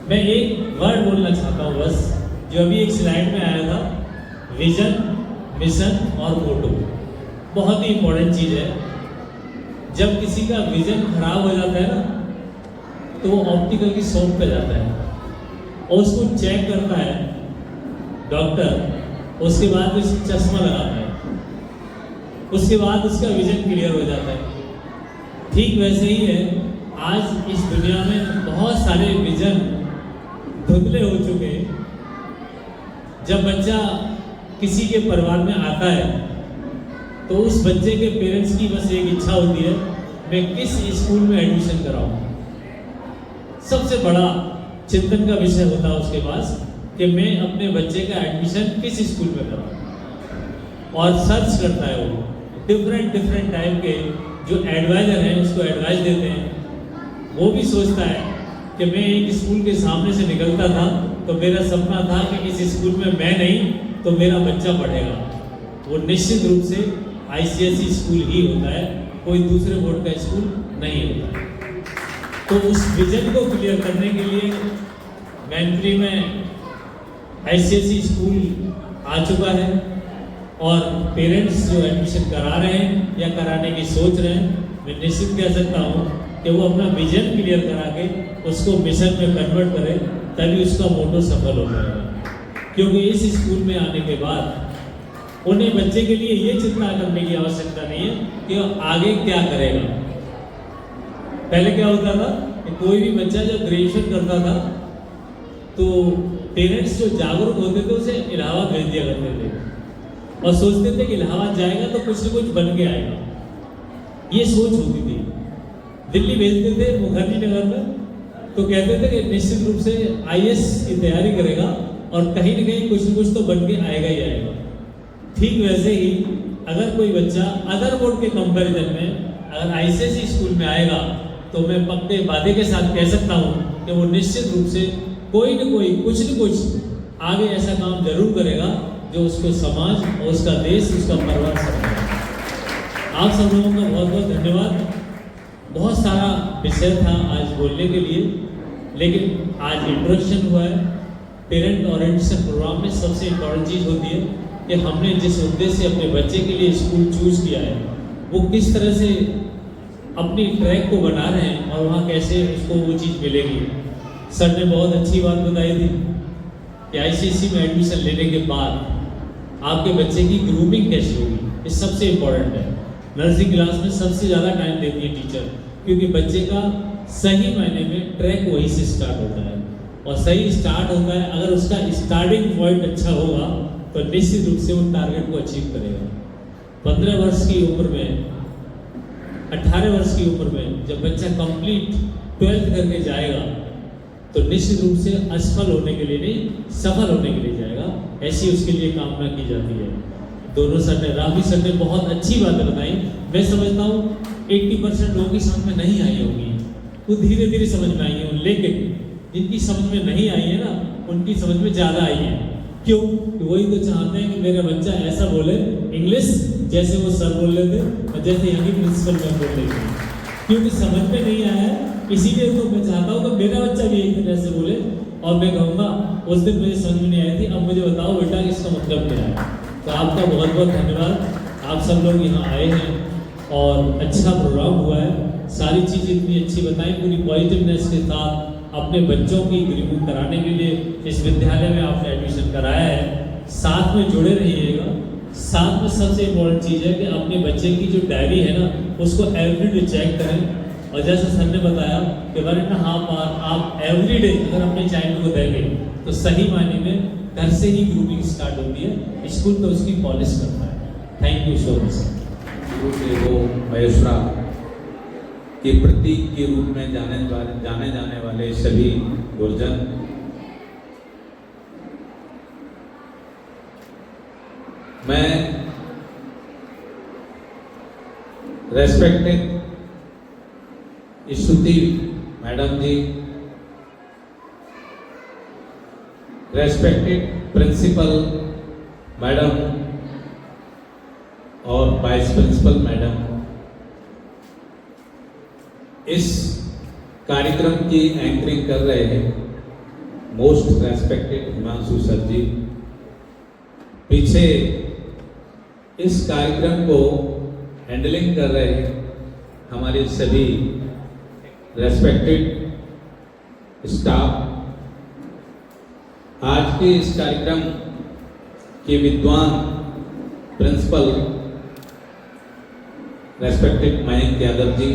मैं एक वर्ड बोलना चाहता हूँ बस, जो अभी एक स्लाइड में आया था, विजन, मिशन और मोटो। बहुत ही इम्पोर्टेंट चीज़ है। जब किसी का विजन खराब हो जाता है ना, तो वो ऑप्टिकल की शॉप पे जाता है और उसको चेक करता है डॉक्टर, उसके बाद उसे चश्मा लगाता है, उसके बाद उसका विजन क्लियर हो जाता है। ठीक वैसे ही है, आज इस दुनिया में बहुत सारे विजन धुंधले हो चुके हैं। जब बच्चा किसी के परिवार में आता है तो उस बच्चे के पेरेंट्स की बस एक इच्छा होती है, मैं किस स्कूल में एडमिशन कराऊं। सबसे बड़ा चिंतन का विषय होता है उसके पास कि मैं अपने बच्चे का एडमिशन किस स्कूल में कराऊं, और सर्च करता है वो डिफरेंट टाइप के जो एडवाइजर हैं उसको एडवाइस देते हैं। वो भी सोचता है कि मैं एक स्कूल के सामने से निकलता था तो मेरा सपना था कि इस स्कूल में मैं नहीं तो मेरा बच्चा पढ़ेगा। वो निश्चित रूप से ICSE स्कूल ही होता है, कोई दूसरे बोर्ड का स्कूल नहीं होता है। तो उस विजन को क्लियर करने के लिए मैनपुरी में ICSE स्कूल आ चुका है और पेरेंट्स जो एडमिशन करा रहे हैं या कराने की सोच रहे हैं, मैं निश्चित कह सकता हूँ कि वो अपना विजन क्लियर करा के उसको मिशन में कन्वर्ट करें, तभी उसका मोटो सफल हो जाएगा। क्योंकि इस स्कूल में आने के बाद उन्हें बच्चे के लिए ये चिंता करने की आवश्यकता नहीं है कि वो आगे क्या करेगा। पहले क्या होता था कि कोई भी बच्चा जब ग्रेजुएशन करता था तो पेरेंट्स जो जागरूक होते थे उसे इलाहाबाद भेज दिया करते थे और सोचते थे कि इलाहाबाद जाएगा तो कुछ न कुछ बन के आएगा, ये सोच होती थी। दिल्ली भेजते थे मुखर्जी नगर में, तो कहते थे कि निश्चित रूप से IAS की तैयारी करेगा और कहीं न कहीं कुछ न कुछ तो बन के आएगा ही आएगा। ठीक वैसे ही अगर कोई बच्चा अदर बोर्ड के कंपैरिजन में अगर ICSE स्कूल में आएगा तो मैं पक्के वादे के साथ कह सकता हूँ कि वो निश्चित रूप से कोई न कोई कुछ न कुछ आगे ऐसा काम जरूर करेगा जो उसको समाज और उसका देश, उसका परिवार समझेगा। आप सब लोगों का बहुत बहुत धन्यवाद। बहुत सारा विषय था आज बोलने के लिए, लेकिन आज इंट्रोडक्शन हुआ है। पेरेंट ओरिएंटेशन प्रोग्राम में सबसे इम्पोर्टेंट चीज़ होती है कि हमने जिस उद्देश्य से अपने बच्चे के लिए स्कूल चूज किया है वो किस तरह से अपनी ट्रैक को बना रहे हैं और वहाँ कैसे उसको वो चीज़ मिलेगी। सर ने बहुत अच्छी बात बताई थी कि ICSE में एडमिशन लेने के बाद आपके बच्चे की ग्रूमिंग कैसी होगी, ये सबसे इम्पोर्टेंट है। नर्सरी क्लास में सबसे ज़्यादा टाइम देती है टीचर, क्योंकि बच्चे का सही मायने में ट्रैक वहीं से स्टार्ट होता है और सही स्टार्ट होता है। अगर उसका स्टार्टिंग पॉइंट अच्छा होगा तो निश्चित रूप से वो टारगेट को अचीव करेगा। 15 वर्ष की उम्र में, 18 वर्ष की उम्र में जब बच्चा कंप्लीट 12th करके जाएगा तो निश्चित रूप से असफल होने के लिए नहीं, सफल होने के लिए जाएगा, ऐसी उसके लिए कामना की जाती है। दोनों सर ने, राफी सर ने बहुत अच्छी बातें बताई। मैं समझता हूँ 80% लोगों की समझ में नहीं आई होगी, वो धीरे धीरे समझ में आई है, लेकिन जिनकी समझ में नहीं आई है ना उनकी समझ में ज़्यादा आई है। क्यों? कि वही तो चाहते हैं कि मेरा बच्चा ऐसा बोले इंग्लिश जैसे वो सर बोल रहे थे और जैसे यहाँ की प्रिंसिपल मैम बोल रही थी, क्योंकि समझ में नहीं आया है। इसीलिए तो मैं चाहता हूँ कि मेरा बच्चा भी एक तरह से बोले और मैं कहूँगा उस दिन मुझे समझ में नहीं आई थी, अब मुझे बताओ बेटा इसका मतलब क्या है। तो आपका बहुत बहुत धन्यवाद। आप सब लोग यहाँ आए हैं और अच्छा प्रोग्राम हुआ है, सारी चीज़ें इतनी अच्छी बताई, पूरी पॉजिटिवनेस के साथ अपने बच्चों की ग्रूमिंग कराने के लिए इस विद्यालय में आपने एडमिशन कराया है। साथ में जुड़े रहिएगा। साथ में सबसे इम्पोर्टेंट चीज़ है कि अपने बच्चे की जो डायरी है ना उसको एवरीडे चेक करें। और जैसे सर ने बताया कि 1.5 आवर आप एवरीडे अगर अपने चाइल्ड को देंगे तो सही मायने में घर से ही ग्रूमिंग स्टार्ट होती है, स्कूल तो उसकी पॉलिश करता है। Thank you so much. वो महेश्वरा के प्रतीक के रूप में जाने जाने वाले सभी गुरजन, मैं रेस्पेक्टेड स्तुति मैडम जी, रेस्पेक्टेड प्रिंसिपल मैडम और वाइस प्रिंसिपल मैडम, इस कार्यक्रम की एंकरिंग कर रहे हैं मोस्ट रेस्पेक्टेड हिमांशु सर जी, पीछे इस कार्यक्रम को हैंडलिंग कर रहे हैं हमारे सभी रेस्पेक्टेड स्टाफ, आज के इस कार्यक्रम के विद्वान प्रिंसिपल रेस्पेक्टेड मयंक यादव जी,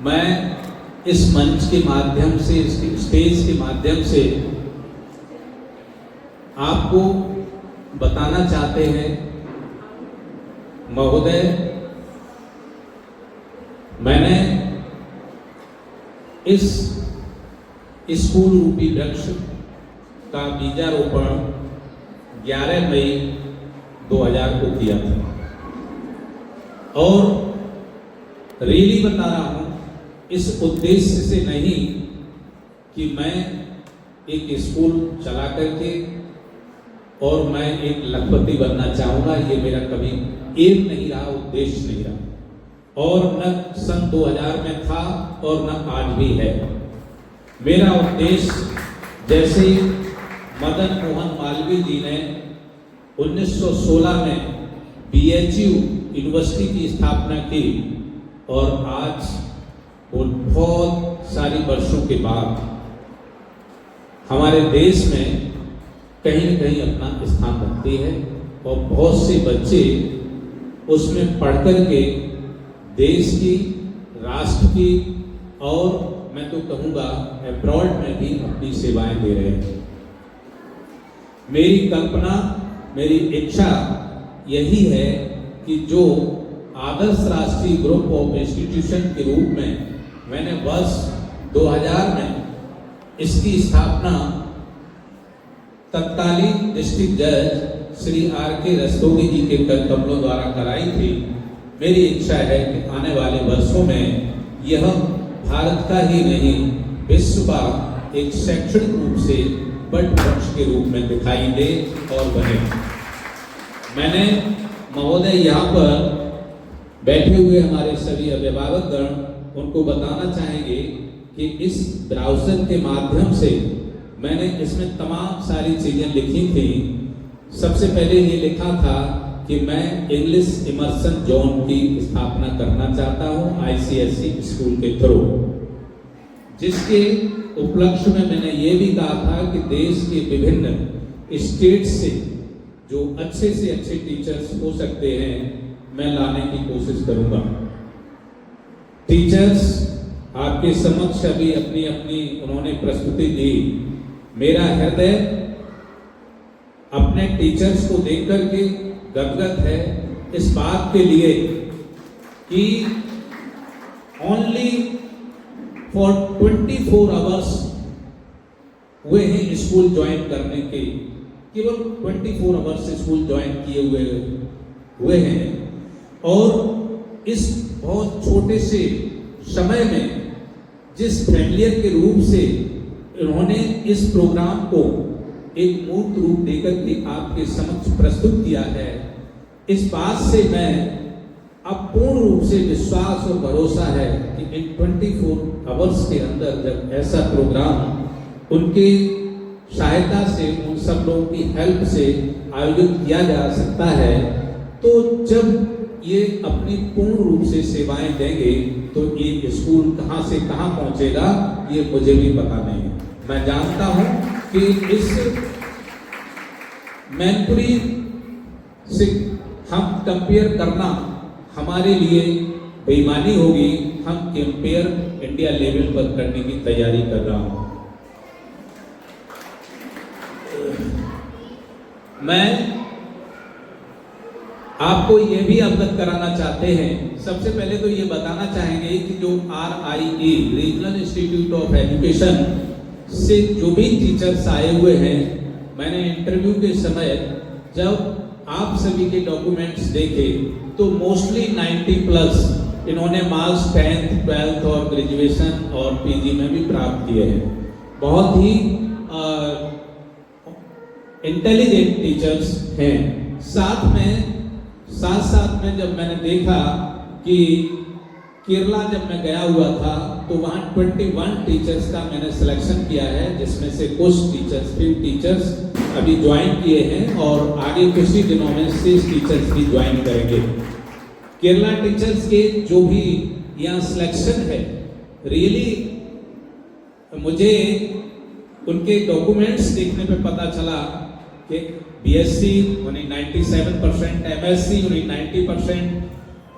मैं इस मंच के माध्यम से, इस स्टेज के माध्यम से आपको बताना चाहते हैं महोदय, मैंने इस स्कूल रूपी वृक्ष का बीजारोपण 11 मई 2000 को किया था और रियली बता रहा हूं इस उद्देश्य से नहीं कि मैं एक स्कूल चला करके और मैं एक लखपति बनना चाहूंगा, ये मेरा कभी एम नहीं रहा, उद्देश्य नहीं रहा और न सन 2000 में था और न आज भी है। मेरा उद्देश्य, जैसे मदन मोहन मालवीय जी ने 1916 में BHU यूनिवर्सिटी की स्थापना की और आज वो बहुत सारी वर्षों के बाद हमारे देश में कहीं न कहीं अपना स्थान रखती है और बहुत से बच्चे उसमें पढ़कर के देश की, राष्ट्र की और मैं तो कहूँगा अब्रॉड में भी अपनी सेवाएं दे रहे हैं। मेरी कल्पना, मेरी इच्छा यही है कि जो आदर्श राष्ट्रीय ग्रुप ऑफ इंस्टीट्यूशन के रूप में मैंने वर्ष 2000 में इसकी स्थापना तत्कालीन डिस्ट्रिक्ट जज श्री R.K. रस्तोगी जी के कमलों द्वारा कराई थी। मेरी इच्छा है कि आने वाले वर्षों में यह भारत का ही नहीं, विश्व का एक शैक्षणिक रूप से बट वृक्ष के रूप में दिखाई दे और बने। मैंने महोदय यहाँ पर बैठे हुए हमारे सभी अभिभावकगण उनको बताना चाहेंगे कि इस ब्राउज़र के माध्यम से मैंने इसमें तमाम सारी चीज़ें लिखी थी। सबसे पहले ये लिखा था कि मैं इंग्लिश इमर्सन जोन की स्थापना करना चाहता हूँ ICSE स्कूल के थ्रू, जिसके उपलक्ष्य में मैंने ये भी कहा था कि देश के विभिन्न स्टेट से जो अच्छे से अच्छे टीचर्स हो सकते हैं मैं लाने की कोशिश करूंगा। टीचर्स आपके समक्ष अभी अपनी अपनी उन्होंने प्रस्तुति दी। मेरा हृदय अपने टीचर्स को देख करके गदगद है इस बात के लिए कि ओनली फॉर 24 आवर्स हुए हैं स्कूल ज्वाइन करने के, केवल 24 आवर्स स्कूल ज्वाइन किए हुए हैं और इस बहुत छोटे से समय में जिस फेलियर के रूप से इन्होंने इस प्रोग्राम को एक मूर्त रूप देकर के आपके समक्ष प्रस्तुत किया है, इस बात से मैं अब पूर्ण रूप से विश्वास और भरोसा है कि इन 24 आवर्स के अंदर जब ऐसा प्रोग्राम उनके सहायता से, उन सब लोगों की हेल्प से आयोजित किया जा सकता है, तो जब ये अपनी पूर्ण रूप से सेवाएं देंगे तो ये स्कूल कहां से कहां पहुंचेगा ये मुझे भी पता नहीं है। मैं जानता हूं कि इस मैनपुरी से हम कंपेयर करना हमारे लिए बेईमानी होगी। हम कंपेयर इंडिया लेवल पर करने की तैयारी कर रहा हूं। मैं आपको ये भी अवगत कराना चाहते हैं, सबसे पहले तो ये बताना चाहेंगे कि जो RIE regional institute of education से जो भी टीचर्स आए हुए हैं, मैंने इंटरव्यू के समय जब आप सभी के डॉक्यूमेंट्स देखे तो मोस्टली 90+ इन्होंने मार्क्स 10th 12th और ग्रेजुएशन और PG में भी प्राप्त किए हैं। बहुत ही इंटेलिजेंट टीचर्स हैं। साथ में जब मैंने देखा कि केरला जब मैं गया हुआ था तो वहाँ 21 टीचर्स का मैंने सिलेक्शन किया है, जिसमें से कुछ टीचर्स अभी ज्वाइन किए हैं और आगे कुछ ही दिनों में 6 टीचर्स भी ज्वाइन करेंगे। केरला टीचर्स के जो भी यहाँ सिलेक्शन है, रियली मुझे उनके डॉक्यूमेंट्स देखने पे पता चला कि BSc उन्हें 97%, MSc उन्हें 90%,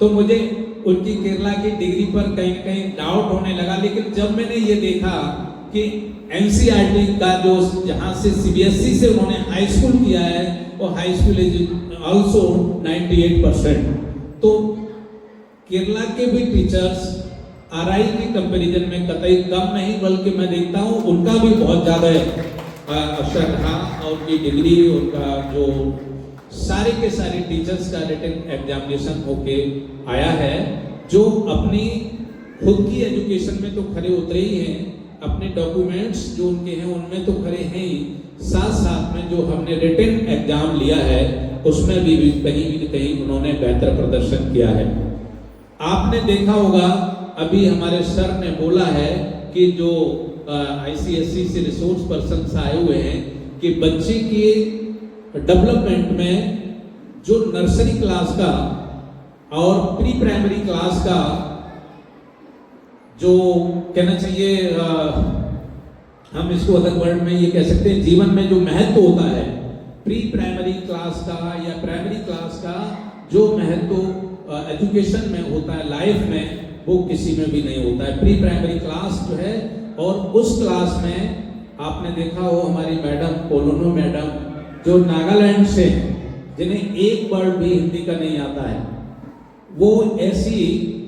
तो मुझे उनकी केरला की डिग्री पर कहीं न कहीं डाउट होने लगा। लेकिन जब मैंने ये देखा कि NCERT का जो जहाँ से CBSE से उन्होंने हाई स्कूल किया है वो हाई स्कूल इज ऑल्सो 98%, तो केरला के भी टीचर्स RI की कंपैरिजन में कतई कम नहीं, बल्कि मैं देखता हूँ उनका भी बहुत ज़्यादा अवसर था और उनकी डिग्री, उनका जो सारे के सारे टीचर्स का रिटन एग्जामिनेशन होके आया है, जो अपनी खुद की एजुकेशन में तो खरे उतरे ही हैं, अपने डॉक्यूमेंट्स जो उनके हैं उनमें तो खरे हैं ही, साथ में जो हमने रिटन एग्जाम लिया है उसमें भी कहीं उन्होंने बेहतर प्रदर्शन किया है। आपने देखा होगा अभी हमारे सर ने बोला है कि जो ICSE से रिसोर्स पर्सन आए हुए हैं कि बच्चे के डेवलपमेंट में जो नर्सरी क्लास का और प्री प्राइमरी क्लास का जो कहना चाहिए, हम इसको अदर वर्ड में ये कह सकते हैं, जीवन में जो महत्व होता है प्री प्राइमरी क्लास का या प्राइमरी क्लास का जो महत्व एजुकेशन में होता है लाइफ में, वो किसी में भी नहीं होता है। प्री प्राइमरी क्लास जो है, और उस क्लास में आपने देखा हो हमारी मैडम पोलोनो मैडम जो नागालैंड से, जिन्हें एक वर्ड भी हिंदी का नहीं आता है, वो ऐसी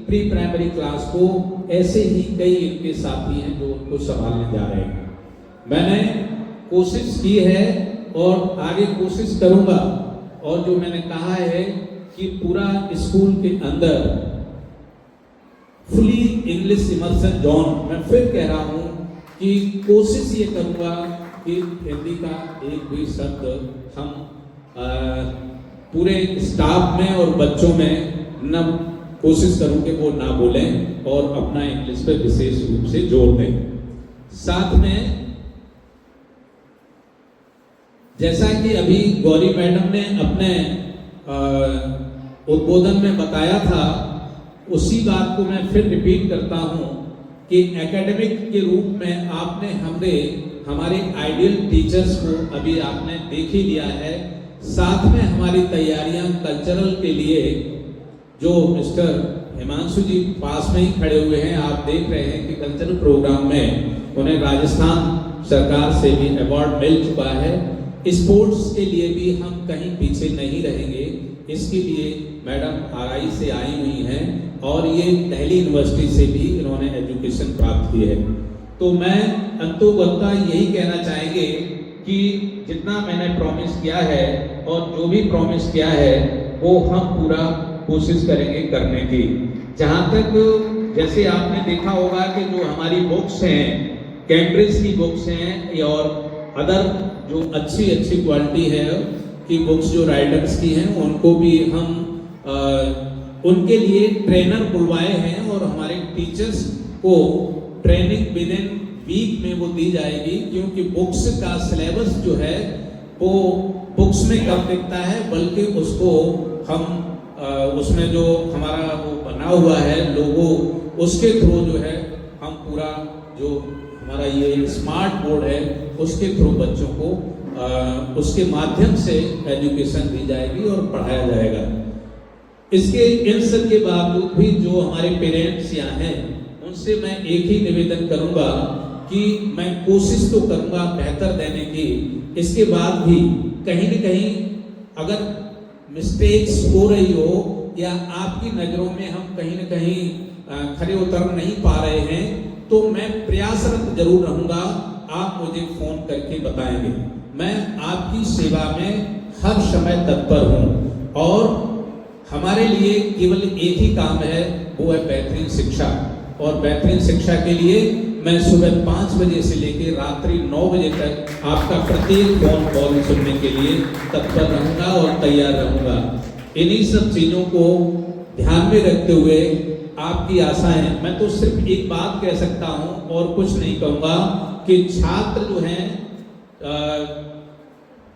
प्री प्राइमरी क्लास को, ऐसे ही कई इनके साथी हैं जो उनको संभालने जा रहे हैं। मैंने कोशिश की है और आगे कोशिश करूंगा, और जो मैंने कहा है कि पूरा स्कूल के अंदर फुली इंग्लिश इमर्सन जोन, मैं फिर कह रहा हूं कि कोशिश ये करूंगा कि हिंदी का एक भी शब्द हम पूरे स्टाफ में और बच्चों में न, कोशिश करूं कि वो ना बोलें और अपना इंग्लिश पे विशेष रूप से जोर दें। साथ में जैसा कि अभी गौरी मैडम ने अपने उद्बोधन में बताया था, उसी बात को मैं फिर रिपीट करता हूं कि एकेडमिक के रूप में आपने हमारे आइडियल टीचर्स को अभी आपने देख ही लिया है। साथ में हमारी तैयारियां कल्चरल के लिए, जो मिस्टर हिमांशु जी पास में ही खड़े हुए हैं, आप देख रहे हैं कि कल्चरल प्रोग्राम में उन्हें राजस्थान सरकार से भी अवार्ड मिल चुका है। स्पोर्ट्स के लिए भी हम कहीं पीछे नहीं रहेंगे, इसके लिए मैडम RI से आई हुई हैं और ये दिल्ली यूनिवर्सिटी से भी इन्होंने एजुकेशन प्राप्त की है। तो मैं अंतोगत्ता यही कहना चाहेंगे कि जितना मैंने प्रॉमिस किया है और जो भी प्रॉमिस किया है वो हम पूरा कोशिश करेंगे करने की। जहाँ तक जैसे आपने देखा होगा कि जो हमारी बुक्स हैं, कैम्ब्रिज की बुक्स हैं और अदर जो अच्छी क्वालिटी है की बुक्स जो राइटर्स की हैं, उनको भी हम उनके लिए ट्रेनर बुलवाए हैं और हमारे टीचर्स को ट्रेनिंग विद इन वीक में वो दी जाएगी, क्योंकि बुक्स का सिलेबस जो है वो बुक्स में कम दिखता है, बल्कि उसको हम उसमें जो हमारा वो बना हुआ है लोगो, उसके थ्रू जो है हम पूरा जो हमारा ये स्मार्ट बोर्ड है उसके थ्रू बच्चों को उसके माध्यम से एजुकेशन दी जाएगी और पढ़ाया जाएगा। इसके इन सब के बावजूद भी जो हमारे पेरेंट्स यहाँ हैं, उनसे मैं एक ही निवेदन करूंगा कि मैं कोशिश तो करूंगा बेहतर देने की, इसके बाद भी कहीं न कहीं अगर मिस्टेक्स हो रही हो या आपकी नज़रों में हम कहीं न कहीं खरे उतर नहीं पा रहे हैं, तो मैं प्रयासरत जरूर रहूंगा। आप मुझे फोन करके बताएंगे, मैं आपकी सेवा में हर समय तत्पर हूं और हमारे लिए केवल एक ही काम है, वो है बेहतरीन शिक्षा। और बेहतरीन शिक्षा के लिए मैं सुबह 5 बजे से लेकर रात्रि 9 बजे तक आपका प्रत्येक फोन कॉल सुनने के लिए तत्पर रहूंगा और तैयार रहूंगा। इन्हीं सब चीजों को ध्यान में रखते हुए आपकी आशाएं, मैं तो सिर्फ एक बात कह सकता हूं और कुछ नहीं कहूंगा कि छात्र जो हैं,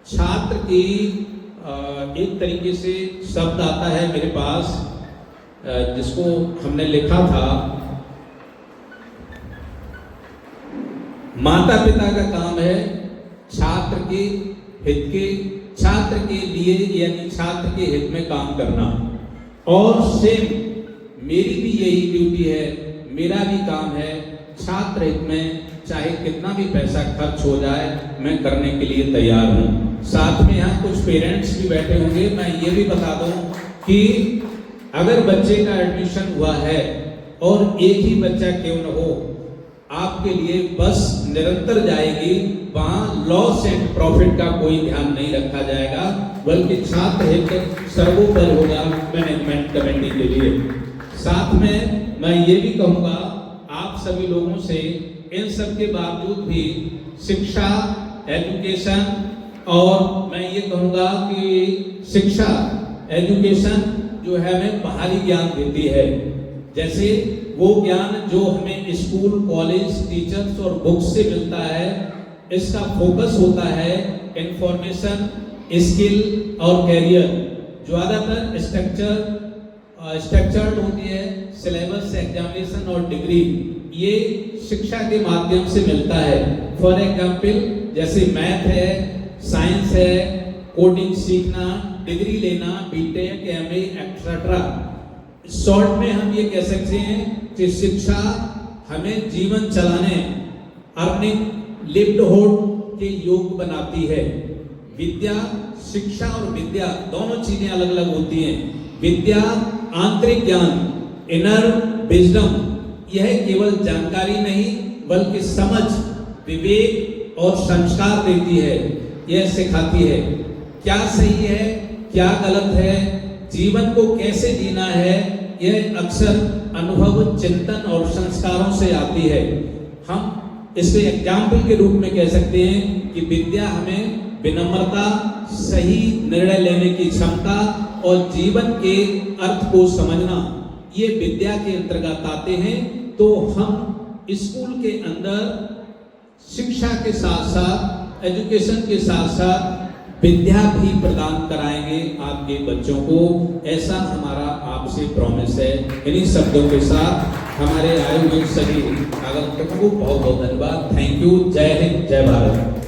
छात्र की एक तरीके से शब्द आता है मेरे पास जिसको हमने लिखा था, माता पिता का काम है छात्र के हित के, छात्र के लिए यानी छात्र के हित में काम करना, और सेम मेरी भी यही ड्यूटी है, मेरा भी काम है छात्र हित में चाहे कितना भी पैसा खर्च हो जाए मैं करने के लिए तैयार हूँ। साथ में यहाँ कुछ पेरेंट्स भी बैठे होंगे, मैं ये भी बता दूं कि अगर बच्चे का एडमिशन हुआ है और एक ही बच्चा क्यों न हो, आपके लिए बस निरंतर जाएगी, वहाँ लॉस एंड प्रॉफिट का कोई ध्यान नहीं रखा जाएगा, बल्कि छात्र हित सर्वोपरि होगा मैनेजमेंट कमेटी के लिए। साथ में मैं ये भी कहूँगा आप सभी लोगों से, इन सब के बावजूद भी शिक्षा, एजुकेशन, और मैं ये कहूँगा कि शिक्षा, एजुकेशन जो है हमें बाहरी ज्ञान देती है। जैसे वो ज्ञान जो हमें स्कूल, कॉलेज, टीचर्स और बुक्स से मिलता है, इसका फोकस होता है इंफॉर्मेशन, स्किल और कैरियर। ज्यादातर स्ट्रक्चर्ड होती है, सिलेबस, एग्जामिनेशन और डिग्री, ये शिक्षा के माध्यम से मिलता है। फॉर एग्जाम्पल जैसे मैथ है, साइंस है, कोडिंग सीखना, डिग्री लेना, बीटेक, एमए एक्सेट्रा। शॉर्ट में हम ये कह सकते हैं कि शिक्षा हमें जीवन चलाने, अर्निंग, लिवलीहुड के योग्य बनाती है। विद्या, शिक्षा और विद्या दोनों चीजें अलग अलग होती हैं। विद्या आंतरिक ज्ञान, इनर विजडम, यह केवल जानकारी नहीं बल्कि समझ, विवेक और संस्कार देती है। यह सिखाती है क्या सही है, क्या गलत है, जीवन को कैसे जीना है। यह अक्सर अनुभव, चिंतन और संस्कारों से आती है। हम इसे एग्जाम्पल के रूप में कह सकते हैं कि विद्या हमें विनम्रता, सही निर्णय लेने की क्षमता और जीवन के अर्थ को समझना, ये विद्या के अंतर्गत आते हैं। तो हम स्कूल के अंदर शिक्षा के साथ साथ, एजुकेशन के साथ साथ विद्या भी प्रदान कराएंगे आपके बच्चों को, ऐसा हमारा आपसे प्रॉमिस है। इन्हीं शब्दों के साथ हमारे आए हुए सभी आगंतुकों को बहुत बहुत धन्यवाद। Thank you. जय हिंद, जय भारत।